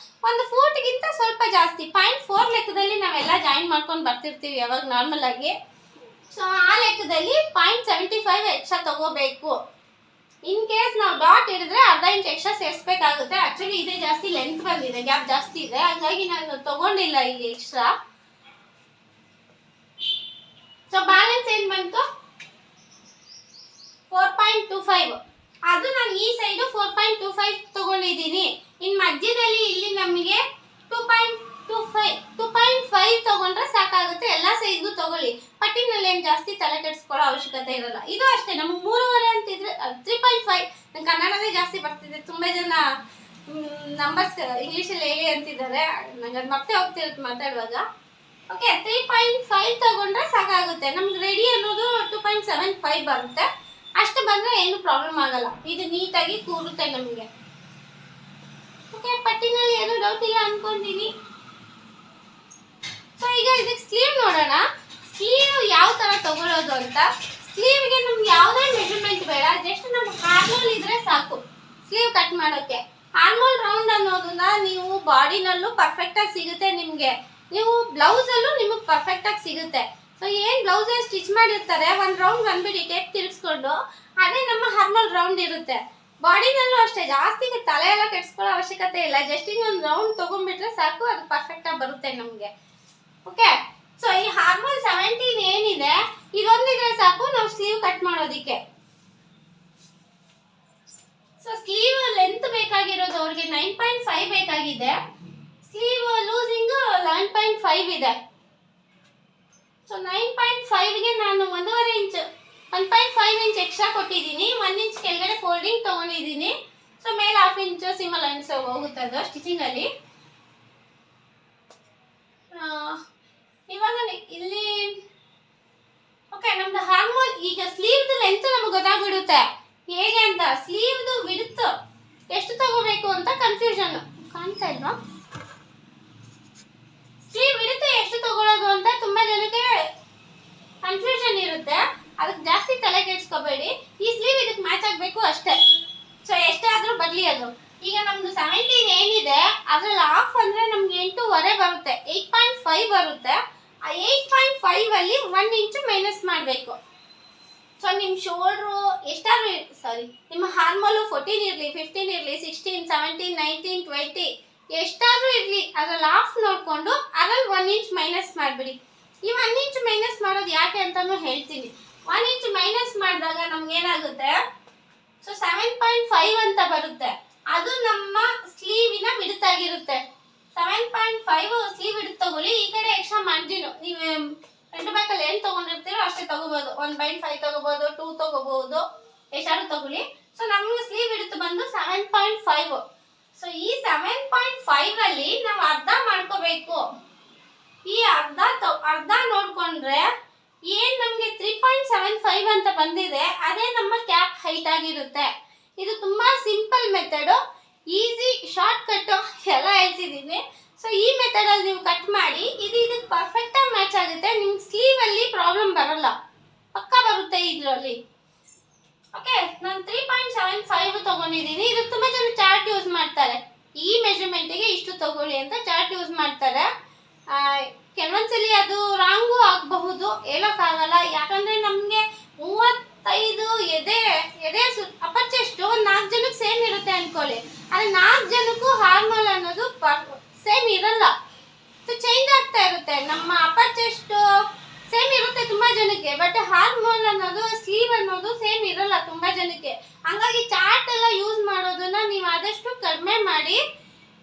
ಒಂದು ಫೂಟ್ಗಿಂತ ಸ್ವಲ್ಪ ಜಾಸ್ತಿ 0.4 ಲೆಕ್ಕದಲ್ಲಿ ನಾವೆಲ್ಲ ಜಾಯಿನ್ ಮಾಡ್ಕೊಂಡು ಬರ್ತಿರ್ತೀವಿ ಯಾವಾಗ ನಾರ್ಮಲ್ ಆಗಿ. ಸೊ ಆ ಲೆಕ್ಕದಲ್ಲಿ 0.75 ಎಕ್ಸ್ಟ್ರಾ ತಗೋಬೇಕು. ಇನ್ ಕೇಸ್ ನಾವು ಡಾಟ್ ಹಿಡಿದ್ರೆ ಅರ್ಧ ಇಂಚ್ ಎಕ್ಸ್ಟ್ರಾ ಸೇರಿಸ್ಬೇಕಾಗುತ್ತೆ. ಆಕ್ಚುಲಿ ಇದೇ ಜಾಸ್ತಿ ಲೆಂತ್ ಬಂದಿದೆ, ಗ್ಯಾಪ್ ಜಾಸ್ತಿ ಇದೆ, ಹಾಗಾಗಿ ನಾನು ತಗೊಂಡಿಲ್ಲ ಇಲ್ಲಿ ಎಕ್ಸ್ಟ್ರಾ. ಸೊ ಬ್ಯಾಲೆನ್ಸ್ ಏನು ಬಂತು 4.25. ಅದು ನಾನು ಈ ಸೈಡು 4.25 ತಗೊಂಡಿದ್ದೀನಿ. ಇನ್ನು ಮಧ್ಯದಲ್ಲಿ ಇಲ್ಲಿ ನಮಗೆ 2.5 ತಗೊಂಡ್ರೆ ಸಾಕಾಗುತ್ತೆ. ಎಲ್ಲ ಸೈಜ್ಗೂ ತಗೊಳ್ಳಿ, ಪಟ್ಟಿನಲ್ಲಿ ಏನು ಜಾಸ್ತಿ ತಲೆ ಕೆಡಿಸ್ಕೊಳ್ಳೋ ಅವಶ್ಯಕತೆ ಇರಲ್ಲ. ಇದು ಅಷ್ಟೇ, ನಮ್ಗೆ 3.5 ಅಂತಿದ್ರೆ 3.5. ನಂಗೆ ಕನ್ನಡದೇ ಜಾಸ್ತಿ ಬರ್ತಿದೆ, ತುಂಬ ಜನ ನಂಬರ್ಸ್ ಇಂಗ್ಲೀಷಲ್ಲಿ ಹೇಳಿ ಅಂತಿದ್ದಾರೆ, ನಂಗೆ ಅದು ಮತ್ತೆ ಹೋಗ್ತಿರುತ್ತೆ ಮಾತಾಡುವಾಗ. ಓಕೆ, 3.5 ತಗೊಂಡ್ರೆ ಸಾಕಾಗುತ್ತೆ. ನಮ್ಗೆ ರೆಡಿ ಅನ್ನೋದು 2.75 ಬರುತ್ತೆ. ಅಷ್ಟು ಬಂದರೆ ಏನು ಪ್ರಾಬ್ಲಮ್ ಆಗಲ್ಲ, ಇದು ನೀಟಾಗಿ ಕೂರುತ್ತೆ ನಮಗೆ. ಓಕೆ, ಪಟ್ಟಿನಲ್ಲಿ ಏನು ಡೌಟ್ ಇಲ್ಲ ಅನ್ಕೊಂತೀನಿ. ಸೊ ಈಗ ಇದಕ್ಕೆ ಸ್ಲೀವ್ ನೋಡೋಣ. ಸ್ಲೀವ್ ಯಾವ ಥರ ತಗೊಳ್ಳೋದು ಅಂತ. ಸ್ಲೀವ್ಗೆ ನಮ್ಗೆ ಯಾವುದೇ ಮೆಜರ್ಮೆಂಟ್ ಬೇಡ, ಜಸ್ಟ್ ನಮ್ಗೆ ಹಾರ್ಮೋಲ್ ಇದ್ರೆ ಸಾಕು ಸ್ಲೀವ್ ಕಟ್ ಮಾಡೋಕ್ಕೆ. ಹಾರ್ಮೋಲ್ ರೌಂಡ್ ಅನ್ನೋದನ್ನ ನೀವು ಬಾಡಿನಲ್ಲೂ ಪರ್ಫೆಕ್ಟಾಗಿ ಸಿಗುತ್ತೆ ನಿಮಗೆ, ನೀವು ಬ್ಲೌಸಲ್ಲೂ ನಿಮಗೆ ಪರ್ಫೆಕ್ಟಾಗಿ ಸಿಗುತ್ತೆ. ಸೊ ಏನು ಬ್ಲೌಸಲ್ಲಿ ಸ್ಟಿಚ್ ಮಾಡಿರ್ತಾರೆ, ಒಂದು ರೌಂಡ್ ಬಂದ್ಬಿಟ್ಟು ಟೇಪ್ ತಿರುಗಿಸ್ಕೊಂಡು ಅದೇ ನಮ್ಮ ಹಾರ್ಮೋಲ್ ರೌಂಡ್ ಇರುತ್ತೆ. ಬಾಡಿನಲ್ಲೂ ಅಷ್ಟೇ, ಜಾಸ್ತಿ ತಲೆ ಎಲ್ಲ ಕೆಡಿಸ್ಕೊಳ್ಳೋ ಅವಶ್ಯಕತೆ ಇಲ್ಲ, ಜಸ್ಟ್ ಈಗ ಒಂದು ರೌಂಡ್ ತೊಗೊಂಡ್ಬಿಟ್ರೆ ಸಾಕು, ಅದು ಪರ್ಫೆಕ್ಟಾಗಿ ಬರುತ್ತೆ ನಮಗೆ. ಓಕೆ, ಸೊ ಈ ಹಾರ್ಮೋಲ್ 17 ಏನಿದೆ ಇದೊಂದಿದ್ರೆ ಸಾಕು ನಾವು ಸ್ಲೀವ್ ಕಟ್ ಮಾಡೋದಿಕ್ಕೆ. ಸೊ ಸ್ಲೀವ್ ಲೆಂತ್ ಬೇಕಾಗಿರೋದು ಅವ್ರಿಗೆ 9.5 ಬೇಕಾಗಿದೆ, ಸ್ಲೀವ್ ಲೂಸಿಂಗ್ 11.5 ಇದೆ. ಸೊ 9.5ಗೆ ನಾನು 1.5 ಇಂಚ್ 1.5 ಇಂಚ್ ಎಕ್ಸ್ಟ್ರಾ ಕೊಟ್ಟಿದ್ದೀನಿ, 1 ಇಂಚ್ ಕೆಳಗಡೆ ಫೋಲ್ಡಿಂಗ್ ತೊಗೊಂಡಿದ್ದೀನಿ. ಸೊ ಮೇಲೆ 1/2 ಇಂಚ್ ಸಿಮ್ ಲೈನ್ಸ್ ಹೋಗುತ್ತೆ ಅದು ಸ್ಟಿಚಿಂಗಲ್ಲಿ. ಇವಾಗ ಇಲ್ಲಿ ಓಕೆ, ನಮ್ದು ಹಾರ್ಮೋಲ್ ಈಗ ಸ್ಲೀವ್ದು ಲೆಂತ್ ನಮಗೆ ಗೊತ್ತಾಗ್ಬಿಡುತ್ತೆ ಹೇಗೆ ಅಂತ. ಸ್ಲೀವ್ದು ವಿಡ್ತ್ ಎಷ್ಟು ತಗೋಬೇಕು ಅಂತ ಕನ್ಫ್ಯೂಷನ್ ಕಾಣ್ತಾ ಇಲ್ವಾ? ಸ್ಲೀವ್ ವಿಡ್ತ್ ಎಷ್ಟು ತಗೊಳ್ಳೋದು ಅಂತ ತುಂಬಾ ಜನಕ್ಕೆ ಕನ್ಫ್ಯೂಷನ್ ಇರುತ್ತೆ, ಅದಕ್ಕೆ ಜಾಸ್ತಿ ತಲೆ ಕೆಡಿಸ್ಕೋಬೇಡಿ. ಈ ಸ್ಲೀವ್ ಇದಕ್ಕೆ ಮ್ಯಾಚ್ ಆಗಬೇಕು ಅಷ್ಟೇ. ಸೊ ಎಷ್ಟಾದರೂ ಬರಲಿ ಅದು. ಈಗ ನಮ್ದು 17 ಏನಿದೆ ಅದ್ರಲ್ಲಿ ಹಾಫ್ ಅಂದರೆ ನಮ್ಗೆ 8.5 ಬರುತ್ತೆ, 8.5 ಬರುತ್ತೆ. ಆ 8.5 ಅಲ್ಲಿ 1 ಇಂಚು ಮೈನಸ್ ಮಾಡಬೇಕು. ಸೊ ನಿಮ್ಮ ಶೋಲ್ಡ್ರು ಎಷ್ಟಾದ್ರೂ ನಿಮ್ಮ ಹಾರ್ಮೋಲು 14 ಇರಲಿ, 15 ಇರಲಿ, 16, 17, 19, 20 ಎಷ್ಟಾದ್ರೂ ಇರಲಿ, ಅದ್ರಲ್ಲಿ ಹಾಫ್ ನೋಡಿಕೊಂಡು ಅದ್ರಲ್ಲಿ 1 ಇಂಚ್ ಮೈನಸ್ ಮಾಡಿಬಿಡಿ. ಈ 1 ಇಂಚ್ ಮೈನಸ್ ಮಾಡೋದು ಯಾಕೆ ಅಂತಲೂ ಹೇಳ್ತೀನಿ. 1 ಇಂಚ್ ಮೈನಸ್ ಮಾಡಿದಾಗ ನಮ್ಗೇನಾಗುತ್ತೆ, ಸೊ 7.5 ಅಂತ ಬರುತ್ತೆ, ಅದು ನಮ್ಮ ಸ್ಲೀವಿನ ವಿಡ್ತಾಗಿರುತ್ತೆ. 7.5 ಸ್ಲೀವ್ ವಿಡ್ತ್ ತಗೊಳ್ಳಿ. ಈ ಕಡೆ ಎಕ್ಸ್ಟ್ರಾ ಮಾರ್ಜಿನು ನೀವು ಫ್ರಂಟ್ ಬ್ಯಾಕಲ್ಲಿ ಏನು ತೊಗೊಂಡಿರ್ತೀರೋ ಅಷ್ಟೇ ತಗೋಬೋದು, 1/5 ತಗೋಬೋದು, 2 ತಗೋಬೋದು, ಎಷ್ಟಾದ್ರೂ ತಗೊಳ್ಳಿ. ಸೊ ನಮಗೆ ಸ್ಲೀವ್ ವಿಡ್ತ್ ಬಂದು 7.5. ಸೊ ಈ 7.5 ಅಲ್ಲಿ ನಾವು ಅರ್ಧ ಮಾಡ್ಕೋಬೇಕು. ಈ ಅರ್ಧ ನೋಡ್ಕೊಂಡ್ರೆ ಏನು ನಮಗೆ 3.75 ಅಂತ ಬಂದಿದೆ, ಅದೇ ನಮ್ಮ ಕ್ಯಾಪ್ ಹೈಟ್ ಆಗಿರುತ್ತೆ. ಇದು ತುಂಬ ಸಿಂಪಲ್ ಮೆಥಡು, ಈಸಿ ಶಾರ್ಟ್ ಕಟ್ಟು ಎಲ್ಲ ಹೇಳ್ತಿದ್ದೀನಿ. ಸೊ ಈ ಮೆಥಡಲ್ಲಿ ನೀವು ಕಟ್ ಮಾಡಿ, ಇದಕ್ಕೆ ಪರ್ಫೆಕ್ಟಾಗಿ ಮ್ಯಾಚ್ ಆಗುತ್ತೆ. ನಿಮ್ಮ ಸ್ಲೀವಲ್ಲಿ ಪ್ರಾಬ್ಲಮ್ ಬರಲ್ಲ, ಪಕ್ಕ ಬರುತ್ತೆ ಇದರಲ್ಲಿ. ಓಕೆ, ನಾನು 3.75 ತೊಗೊಂಡಿದ್ದೀನಿ. ಇದು ತುಂಬ ಜನ ಚಾರ್ಟ್ ಯೂಸ್ ಮಾಡ್ತಾರೆ, ಈ ಮೆಜರ್ಮೆಂಟಿಗೆ ಇಷ್ಟು ತಗೊಳ್ಳಿ ಅಂತ ಚಾರ್ಟ್ ಯೂಸ್ ಮಾಡ್ತಾರೆ. ಕೆಲವೊಂದ್ಸಲಿ ಅದು ರಾಂಗು ಆಗಬಹುದು, ಹೇಳೋಕ್ಕಾಗಲ್ಲ. ಯಾಕಂದರೆ ನಮಗೆ 35 ಎದೆ ಅಪ್ಪರ್ ಚೆಸ್ಟ್ ಒಂದು 4 ಜನಕ್ಕೆ ಸೇಮ್ ಇರುತ್ತೆ ಅನ್ಕೊಳ್ಳಿ, ಆದರೆ 4 ಜನಕ್ಕೂ ಹಾರ್ಮೋಲ್ ಅನ್ನೋದು ಸೇಮ್ ಇರಲ್ಲ. ಸೊ ಚೇಂಜ್ ಆಗ್ತಾ ಇರುತ್ತೆ. ನಮ್ಮ ಅಪ್ಪರ್ ಚೆಸ್ಟ್ ಸೇಮ್ ಇರುತ್ತೆ ತುಂಬ ಜನಕ್ಕೆ, ಬಟ್ ಹಾರ್ಮೋಲ್ ಅನ್ನೋದು ಸ್ಲೀವ್ ಅನ್ನೋದು ಸೇಮ್ ಇರಲ್ಲ ತುಂಬ ಜನಕ್ಕೆ. ಹಂಗಾಗಿ ಚಾರ್ಟ್ ಎಲ್ಲ ಯೂಸ್ ಮಾಡೋದನ್ನ ನೀವು ಆದಷ್ಟು ಕಡಿಮೆ ಮಾಡಿ.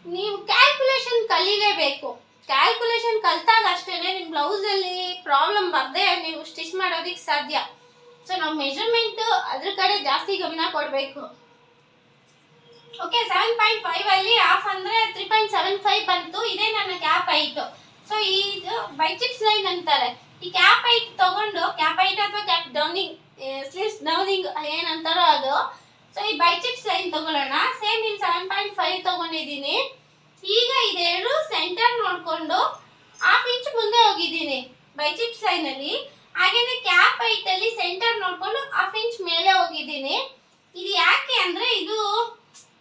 ನೀವು ಕ್ಯಾಲ್ಕುಲೇಷನ್ ಕಲೀಲೇಬೇಕು. ಕ್ಯಾಲ್ಕುಲೇಷನ್ ಕಲ್ತಾಗ ಅಷ್ಟೇ ನಿಮ್ಮ ಬ್ಲೌಸಲ್ಲಿ ಪ್ರಾಬ್ಲಮ್ ಬರದೆ ನೀವು ಸ್ಟಿಚ್ ಮಾಡೋದಕ್ಕೆ ಸಾಧ್ಯ. ಸೊ ನಾವು ಮೆಜರ್ಮೆಂಟು ಅದ್ರ ಕಡೆ ಜಾಸ್ತಿ ಗಮನ ಕೊಡಬೇಕು. ಓಕೆ, 7.5 ಅಲ್ಲಿ ಹಾಫ್ ಅಂದರೆ 3.75 ಬಂತು. ಇದೇ ನನ್ನ ಕ್ಯಾಪ್ ಹೈಟು. ಸೊ ಇದು ಬೈಚಿಪ್ಸ್ ಲೈನ್ ಅಂತಾರೆ. ಈ ಕ್ಯಾಪ್ ಹೈಟ್ ತಗೊಂಡು, ಕ್ಯಾಪ್ ಹೈಟ್ ಅಥವಾ ಕ್ಯಾಪ್ ಡೌನಿಂಗ್, ಸ್ಲೀವ್ಸ್ ಡೌನಿಂಗ್ ಏನಂತಾರೋ ಅದು. ಸೊ ಈ ಬೈಚಿಪ್ಸ್ ಲೈನ್ ತಗೊಳ್ಳೋಣ. ಸೇಮ್ ಇಲ್ಲಿ 7.5 ತಗೊಂಡಿದ್ದೀನಿ. ಈಗ ಇದೆರಡು ಸೆಂಟರ್ ನೋಡಿಕೊಂಡು 1/2 ಇಂಚ್ ಮುಂದೆ ಹೋಗಿದ್ದೀನಿ ಬೈಚಿಪ್ಸ್ ಲೈನಲ್ಲಿ. ಹಾಗೇನೆ ಕ್ಯಾಪ್ ಹೈಟಲ್ಲಿ ಸೆಂಟರ್ ನೋಡಿಕೊಂಡು 1/2 ಇಂಚ್ ಮೇಲೆ ಹೋಗಿದ್ದೀನಿ. ಇದು ಯಾಕೆ ಅಂದರೆ, ಇದು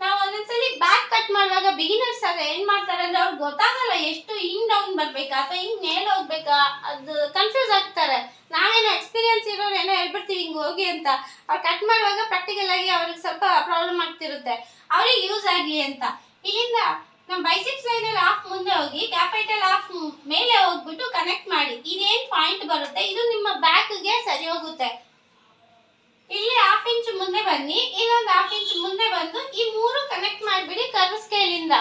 ನಾವು ಒಂದೊಂದ್ಸಲಿ ಬ್ಯಾಕ್ ಕಟ್ ಮಾಡುವಾಗ ಬಿಗಿನರ್ಸ್ ಆಗ ಏನು ಮಾಡ್ತಾರೆ ಅಂದರೆ, ಅವ್ರಿಗೆ ಗೊತ್ತಾಗಲ್ಲ ಎಷ್ಟು ಹಿಂಗ್ ಡೌನ್ ಬರಬೇಕಾ ಅಥವಾ ಹಿಂಗೆ ಮೇಲೆ ಹೋಗ್ಬೇಕಾ, ಅದು ಕನ್ಫ್ಯೂಸ್ ಆಗ್ತಾರೆ. ನಾವೇನೋ ಎಕ್ಸ್ಪೀರಿಯನ್ಸ್ ಇರೋರು ಏನೋ ಹೇಳ್ಬಿಡ್ತೀವಿ ಹಿಂಗೆ ಹೋಗಿ ಅಂತ. ಅವ್ರು ಕಟ್ ಮಾಡುವಾಗ ಪ್ರಾಕ್ಟಿಕಲ್ ಆಗಿ ಅವ್ರಿಗೆ ಸ್ವಲ್ಪ ಪ್ರಾಬ್ಲಮ್ ಆಗ್ತಿರುತ್ತೆ, ಅವ್ರಿಗೆ ಯೂಸ್ ಆಗಲಿ ಅಂತ. ಇಲ್ಲಿಂದ ನಮ್ಮ ಬೈಸಿಪ್ಸ್ ಲೈನಲ್ಲಿ ಹಾಫ್ ಮುಂದೆ ಹೋಗಿ ಕ್ಯಾಪ್ ಹೈಟಲ್ಲಿ ಹಾಫ್ ಮೇಲೆ ಹೋಗ್ಬಿಟ್ಟು ಕನೆಕ್ಟ್ ಮಾಡಿ. ಇದೇನು ಪಾಯಿಂಟ್ ಬರುತ್ತೆ ಇದು ನಿಮ್ಮ ಬ್ಯಾಕ್ಗೆ ಸರಿ ಹೋಗುತ್ತೆ. ಇಲ್ಲಿ 1/2 ಇಂಚ್ ಮುಂದೆ ಬನ್ನಿ, ಇನ್ನೊಂದು 1/2 ಇಂಚ್ ಮುಂದೆ ಬಂದು ಈ 3 ಕನೆಕ್ಟ್ ಮಾಡಿಬಿಡಿ ಕರ್ವ್ ಸ್ಕೇಲಿಂದ.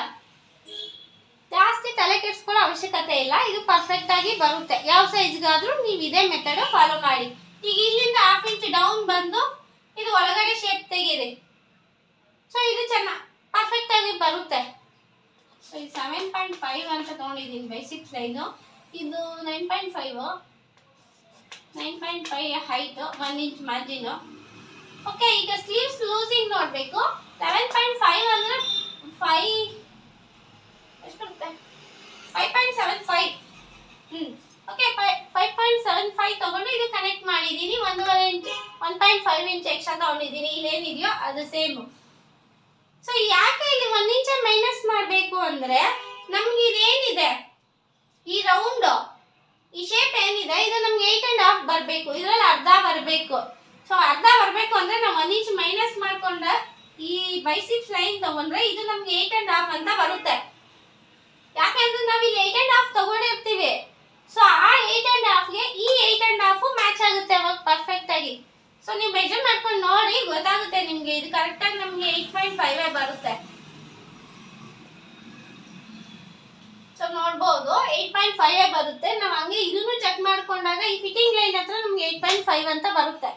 ಜಾಸ್ತಿ ತಲೆ ಕೆಡಿಸ್ಕೊಳ್ಳೋ ಅವಶ್ಯಕತೆ ಇಲ್ಲ, ಇದು ಪರ್ಫೆಕ್ಟ್ ಆಗಿ ಬರುತ್ತೆ. ಯಾವ ಸೈಜ್ಗಾದ್ರೂ ನೀವು ಇದೇ ಮೆಥಡ್ ಫಾಲೋ ಮಾಡಿ. ಈಗ ಇಲ್ಲಿಂದ 1/2 ಇಂಚ್ ಡೌನ್ ಬಂದು ಇದು ಒಳಗಡೆ ಶೇಪ್ ತೆಗೀರಿ. ಸೊ ಇದು ಚೆನ್ನಾಗಿ ಪರ್ಫೆಕ್ಟ್ ಆಗಿ ಬರುತ್ತೆ. ಸೊ ಇದು 7.5 ಅಂತ ತೊಗೊಂಡಿದ್ದೀನಿ ಬೇಸಿಕ್ ಲೈನು, ಇದು 9.5 ಹೈಟ್, 1 ಇಂಚ್ ಮಾರ್ಜಿನು. ಓಕೆ, ಈಗ ಸ್ಲೀವ್ಸ್ ಲೂಸಿಂಗ್ ನೋಡಬೇಕು. 11.5 ಅಂದರೆ 5 ಎಷ್ಟು ಬರುತ್ತೆ? 5.75. ಓಕೆ, 5.75 ತಗೊಂಡು ಇದು ಕನೆಕ್ಟ್ ಮಾಡಿದ್ದೀನಿ. 1.5 ಇಂಚ್ 1.5 ಇಂಚ್ ಎಕ್ಸ್ಟ್ರಾ ತಗೊಂಡಿದ್ದೀನಿ. ಇಲ್ಲೇನಿದೆಯೋ ಅದು ಸೇಮು. ಸೊ ಯಾಕೆ ಇಲ್ಲಿ 1 ಇಂಚ್ ಮೈನಸ್ ಮಾಡಬೇಕು ಅಂದರೆ, ನಮ್ಗೆ ಇದೇನಿದೆ ಈ ರೌಂಡ್ ಈ ಶೇಪ್ ಏನಿದೆ ಇದು ನಮ್ಗೆ 8.5 ಬರಬೇಕು, ಇದರಲ್ಲಿ ಅರ್ಧ ಬರಬೇಕು. ಸೊ ಅರ್ಧ ಬರಬೇಕು ಅಂದರೆ ನಾವು 1 ಇಂಚ್ ಮೈನಸ್ ಮಾಡ್ಕೊಂಡ ಈ ಬೈಸಿಪ್ಸ್ ಲೈನ್ ತಗೊಂಡ್ರೆ ಇದು ನಮ್ಗೆ 8.5 ಅಂತ ಬರುತ್ತೆ. ಯಾಕೆಂದ್ರೆ ನಾವು ಇಲ್ಲಿ 8.5 ತಗೊಂಡಿರ್ತೀವಿ. ಸೊ ಆ 8.5ಗೆ ಈ 8.5 ಮ್ಯಾಚ್ ಆಗುತ್ತೆ ಅವಾಗ ಪರ್ಫೆಕ್ಟ್ ಆಗಿ. ಸೊ ನೀವು ಮೆಜರ್ ಮಾಡ್ಕೊಂಡು ನೋಡಿ ಗೊತ್ತಾಗುತ್ತೆ ನಿಮಗೆ, ಇದು ಕರೆಕ್ಟಾಗಿ ನಮಗೆ 8.5 ಬರುತ್ತೆ. ಸೊ ನೋಡ್ಬೋದು 8.5 ಬರುತ್ತೆ. ನಾವು ಹಂಗೆ ಇದನ್ನು ಚೆಕ್ ಮಾಡ್ಕೊಂಡಾಗ ಈ ಫಿಟ್ಟಿಂಗ್ ಲೈನ್ ಹತ್ರ ನಮ್ಗೆ 8.5 ಅಂತ ಬರುತ್ತೆ.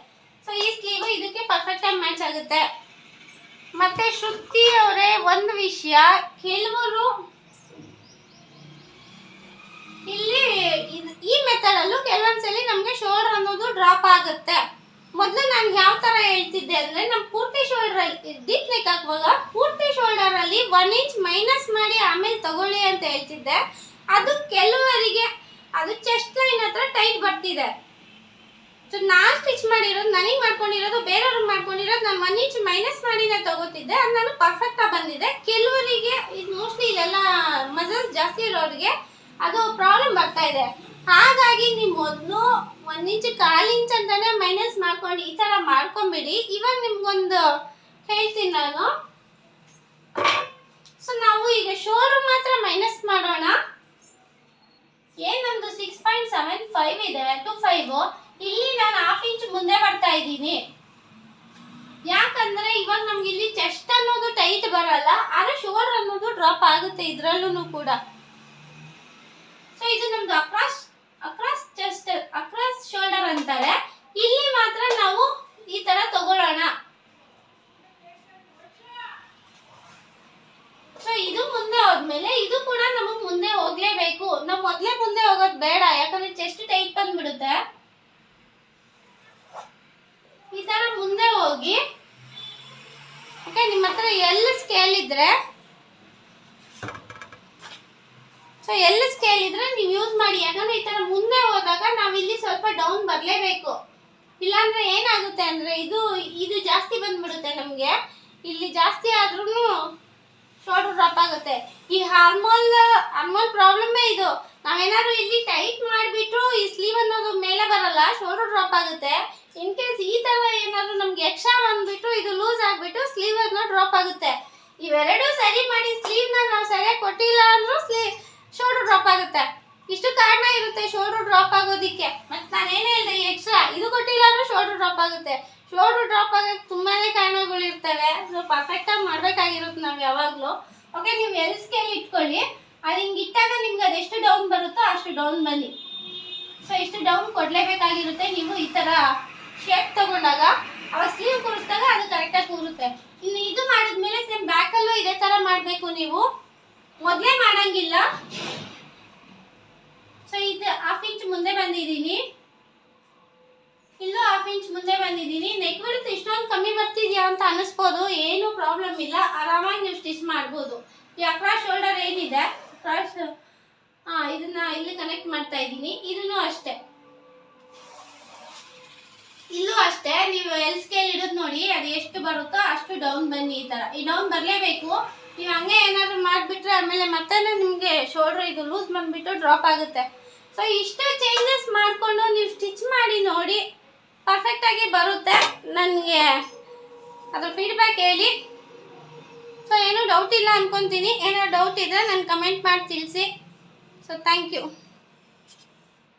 ಸೊ ಈ ಸ್ಲೀವ್ ಇದಕ್ಕೆ ಪರ್ಫೆಕ್ಟ್ ಆಗಿ ಮ್ಯಾಚ್ ಆಗುತ್ತೆ. ಮತ್ತೆ ಶ್ರುತಿ ಅವರೇ ಒಂದು ವಿಷಯ, ಕೆಲವರು ಇಲ್ಲಿ ಈ ಮೆಥಡ್ ಅಲ್ಲೂ ಕೆಲವೊಂದ್ಸಲಿ ನಮಗೆ ಶೋಲ್ಡರ್ ಅನ್ನೋದು ಡ್ರಾಪ್ ಆಗುತ್ತೆ. ಮೊದಲು ನಾನು ಯಾವ ತರ ಹೇಳ್ತಿದ್ದೆ ಅಂದ್ರೆ, ನಮ್ಮ ಪೂರ್ತಿ ಶೋಲ್ಡರ್ ಡೀಪ್ ನೆಕ್ ಹಾಕುವಾಗ ಪೂರ್ತಿ ಶೋಲ್ಡರ್ ಅಲ್ಲಿ 1 ಇಂಚ್ ಮೈನಸ್ ಮಾಡಿ ಆಮೇಲೆ ತಗೊಳ್ಳಿ ಅಂತ ಹೇಳ್ತಿದ್ದೆ. ಅದು ಕೆಲವರಿಗೆ ಅದು ಚೆಸ್ಟ್ ಲೈನ್ ಹತ್ರ ಟೈಟ್ ಬರ್ತಿದೆ. ಸೊ ನಾನು ಸ್ಟಿಚ್ ಮಾಡಿರೋದು, ನನಗೆ ಮಾಡ್ಕೊಂಡಿರೋದು, ಬೇರೆಯವ್ರಿಗೆ ಮಾಡ್ಕೊಂಡಿರೋದು ನಾನು 1 ಇಂಚ್ ಮೈನಸ್ ಮಾಡಿನೇ ತಗೋತಿದ್ದೆ. ಅದು ನಾನು ಪರ್ಫೆಕ್ಟ್ ಆಗಿ ಬಂದಿದೆ. ಕೆಲವರಿಗೆ ಇದು ಮೋಸ್ಟ್ಲಿ ಇದೆಲ್ಲ ಮಸಲ್ಸ್ ಜಾಸ್ತಿ ಇರೋರಿಗೆ ಅದು ಪ್ರಾಬ್ಲಮ್ ಬರ್ತಾ ಇದೆ. ಹಾಗಾಗಿ ನೀವು ಮೊದಲು 1 ಇಂಚ್ 1/4 ಇಂಚ್ ಅಂತಾನೆ ಮೈನಸ್ ಮಾಡ್ಕೊಂಡು ಈ ತರ ಮಾಡ್ಕೊಂಬಿಡಿ. ಇವಾಗ ನಿಮ್ಗೊಂದು ಹೇಳ್ತೀನಿ ನಾನು. ಸೊ ನಾವು ಈಗ ಶೋಲ್ಡರ್ ಮಾತ್ರ ಮೈನಸ್ ಮಾಡೋಣ. ಏನೊಂದು 6.75 ಇದೆ to 5, ಇಲ್ಲಿ ನಾನು 1/2 ಇಂಚ್ ಮುಂದೆ ಬರ್ತಾ ಇದ್ದೀನಿ. ಯಾಕಂದ್ರೆ ಇವಾಗ ನಮ್ಗೆ ಇಲ್ಲಿ ಚೆಸ್ಟ್ ಅನ್ನೋದು ಟೈಟ್ ಬರಲ್ಲ, ಆದ್ರೆ ಶೋಲ್ಡರ್ ಅನ್ನೋದು ಡ್ರಾಪ್ ಆಗುತ್ತೆ ಇದ್ರಲ್ಲೂ ಕೂಡ. ಸೊ ಇದು ನಮ್ದು ಅಕ್ರಾಸ್ ಚೆಸ್ಟ್, ಅಕ್ರಾಸ್ ಶೋಲ್ಡರ್ ಅಂತಾರೆ. ಇಲ್ಲಿ ಮಾತ್ರ ನಾವು ಈ ತರ ತಗೊಳ್ಳೋಣ. ಸೊ ಇದು ಮುಂದೆ ಹೋದ್ಮೇಲೆ ಇದು ಕೂಡ ನಮಗ್ ಮುಂದೆ ಹೋಗ್ಲೇಬೇಕು. ನಾವು ಮೊದ್ಲೇ ಮುಂದೆ ಹೋಗೋದು ಬೇಡ, ಯಾಕಂದ್ರೆ ಚೆಸ್ಟ್ ಟೈಟ್ ಬಂದ್ಬಿಡುತ್ತೆ. ಈ ತರ ಮುಂದೆ ಹೋಗಿ. ಓಕೆ, ನಿಮ್ಮ ಹತ್ರ ಎಲ್ ಸ್ಕೇಲ್ ಇದ್ರೆ, ಸೊ ಎಲ್ ಸ್ಕೇಲ್ ಇದ್ರೆ ನೀವು ಯೂಸ್ ಮಾಡಿ. ಯಾಕಂದ್ರೆ ಈ ತರ ಮುಂದೆ ಹೋದಾಗ ನಾವಿಲ್ಲಿ ಸ್ವಲ್ಪ ಡೌನ್ ಬರಲೇಬೇಕು. ಇಲ್ಲಾಂದ್ರೆ ಏನಾಗುತ್ತೆ ಅಂದ್ರೆ ಇದು ಜಾಸ್ತಿ ಬಂದ್ಬಿಡುತ್ತೆ ನಮಗೆ. ಇಲ್ಲಿ ಜಾಸ್ತಿ ಆದ್ರೂ ಶೋಲ್ಡರ್ ಡ್ರಾಪ್ ಆಗುತ್ತೆ. ಈ ಹಾರ್ಮೋನ್ ಪ್ರಾಬ್ಲಮ್ಮೇ ಇದು. ನಾವೇನಾದ್ರು ಇಲ್ಲಿ ಟೈಟ್ ಮಾಡಿಬಿಟ್ಟು ಈ ಸ್ಲೀವ್ ಅನ್ನೋದು ಮೇಲೆ ಬರಲ್ಲ, ಶೋಲ್ಡರ್ ಡ್ರಾಪ್ ಆಗುತ್ತೆ. ಇನ್ ಕೇಸ್ ಈ ತರ ಏನಾದ್ರು ನಮ್ಗೆ ಎಕ್ಸ್ಟ್ರಾ ಬಂದ್ಬಿಟ್ಟು ಇದು ಲೂಸ್ ಆಗ್ಬಿಟ್ಟು ಸ್ಲೀವ್ ಅನ್ನೋ ಡ್ರಾಪ್ ಆಗುತ್ತೆ. ಇವೆರಡು ಸರಿ ಮಾಡಿ ಸ್ಲೀವ್ನ ನಾವು ಸರಿಯಾಗಿ ಕೊಟ್ಟಿಲ್ಲ ಅಂದ್ರೂ ಶೋಲ್ಡರ್ ಡ್ರಾಪ್ ಆಗುತ್ತೆ. ಇಷ್ಟು ಕಾರಣ ಇರುತ್ತೆ ಶೋಲ್ಡರ್ ಡ್ರಾಪ್ ಆಗೋದಿಕ್ಕೆ. ಮತ್ತೆ ನಾನು ಏನು ಹೇಳಿದೆ, ಎಕ್ಸ್ಟ್ರಾ ಇದು ಕೊಟ್ಟಿಲ್ಲ ಅಂದ್ರೂ ಶೋಲ್ಡರ್ ಡ್ರಾಪ್ ಆಗುತ್ತೆ. ಶೋಲ್ಡರ್ ಡ್ರಾಪ್ ಆಗೋಕ್ಕೆ ತುಂಬಾನೇ ಕಾರಣಗಳು ಇರ್ತವೆ. ಸೊ ಪರ್ಫೆಕ್ಟಾಗಿ ಮಾಡಬೇಕಾಗಿರುತ್ತೆ ನಾವು ಯಾವಾಗಲೂ. ಓಕೆ, ನೀವು ಎಲ್ ಸ್ಕೇಲ್ ಇಟ್ಕೊಳ್ಳಿ. ಅದು ಹಿಂಗೆ ಇಟ್ಟಾಗ ನಿಮ್ಗೆ ಅದೆಷ್ಟು ಡೌನ್ ಬರುತ್ತೋ ಅಷ್ಟು ಡೌನ್ ಬನ್ನಿ. ಸೊ ಇಷ್ಟು ಡೌನ್ ಕೊಡಲೇಬೇಕಾಗಿರುತ್ತೆ ನೀವು ಈ ಥರ ಶೇಪ್ ತಗೊಂಡಾಗ. ಅವಾಗ ಸ್ಲೀವ್ ಕೂರಿಸಿದಾಗ ಅದು ಕರೆಕ್ಟಾಗಿ ಕೂರುತ್ತೆ. ಇನ್ನು ಇದು ಮಾಡಿದ್ಮೇಲೆ ಸೇಮ್ ಬ್ಯಾಕಲ್ಲೂ ಇದೇ ಥರ ಮಾಡಬೇಕು ನೀವು, ಮೊದಲೇ ಮಾಡಂಗಿಲ್ಲ. ಸೊ ಇದು 1/2 ಇಂಚ್ ಮುಂದೆ ಬಂದಿದ್ದೀನಿ, ಇಲ್ಲೂ 1/2 ಇಂಚ್ ಮುಂದೆ ಬಂದಿದ್ದೀನಿ. ನೆಕ್ ಬಿಡುತ್ತೆ ಇಷ್ಟೊಂದು ಕಮ್ಮಿ ಬರ್ತಿದ್ಯಾ ಅಂತ ಅನಿಸ್ಬೋದು. ಏನು ಪ್ರಾಬ್ಲಮ್ ಇಲ್ಲ, ಆರಾಮಾಗಿ ನೀವು ಸ್ಟಿಚ್ ಮಾಡ್ಬೋದು. ಈ ಅಕ್ರಾಸ್ ಶೋಲ್ಡರ್ ಏನಿದೆ, ಅಕ್ರಾಸ್ ಇದನ್ನ ಇಲ್ಲಿ ಕನೆಕ್ಟ್ ಮಾಡ್ತಾ ಇದ್ದೀನಿ. ಇದನ್ನು ಅಷ್ಟೇ, ಇಲ್ಲೂ ಅಷ್ಟೇ. ನೀವು ಎಲ್ ಸ್ಕೇಲ್ ಇಡೋದು ನೋಡಿ, ಅದು ಎಷ್ಟು ಬರುತ್ತೋ ಅಷ್ಟು ಡೌನ್ ಬನ್ನಿ. ಈ ಥರ ಈ ಡೌನ್ ಬರಲೇಬೇಕು. ನೀವು ಹಂಗೆ ಏನಾದರೂ ಮಾಡಿಬಿಟ್ರೆ ಆಮೇಲೆ ಮತ್ತೆ ನಿಮಗೆ ಶೋಲ್ಡರ್ ಇದು ಲೂಸ್ ಬಂದುಬಿಟ್ಟು ಡ್ರಾಪ್ ಆಗುತ್ತೆ. ಸೊ ಇಷ್ಟು ಚೇಂಜಸ್ ಮಾಡಿಕೊಂಡು ನೀವು ಸ್ಟಿಚ್ ಮಾಡಿ ನೋಡಿ, ಪರ್ಫೆಕ್ಟಾಗಿ ಬರುತ್ತೆ. ನನಗೆ ಅದ್ರ ಫೀಡ್ಬ್ಯಾಕ್ ಹೇಳಿ. ಸೊ ಏನೂ ಡೌಟ್ ಇಲ್ಲ ಅಂದ್ಕೊತೀನಿ. ಏನೋ ಡೌಟ್ ಇದ್ದರೆ ನಾನು ಕಮೆಂಟ್ ಮಾಡಿ ತಿಳಿಸಿ. So thank you.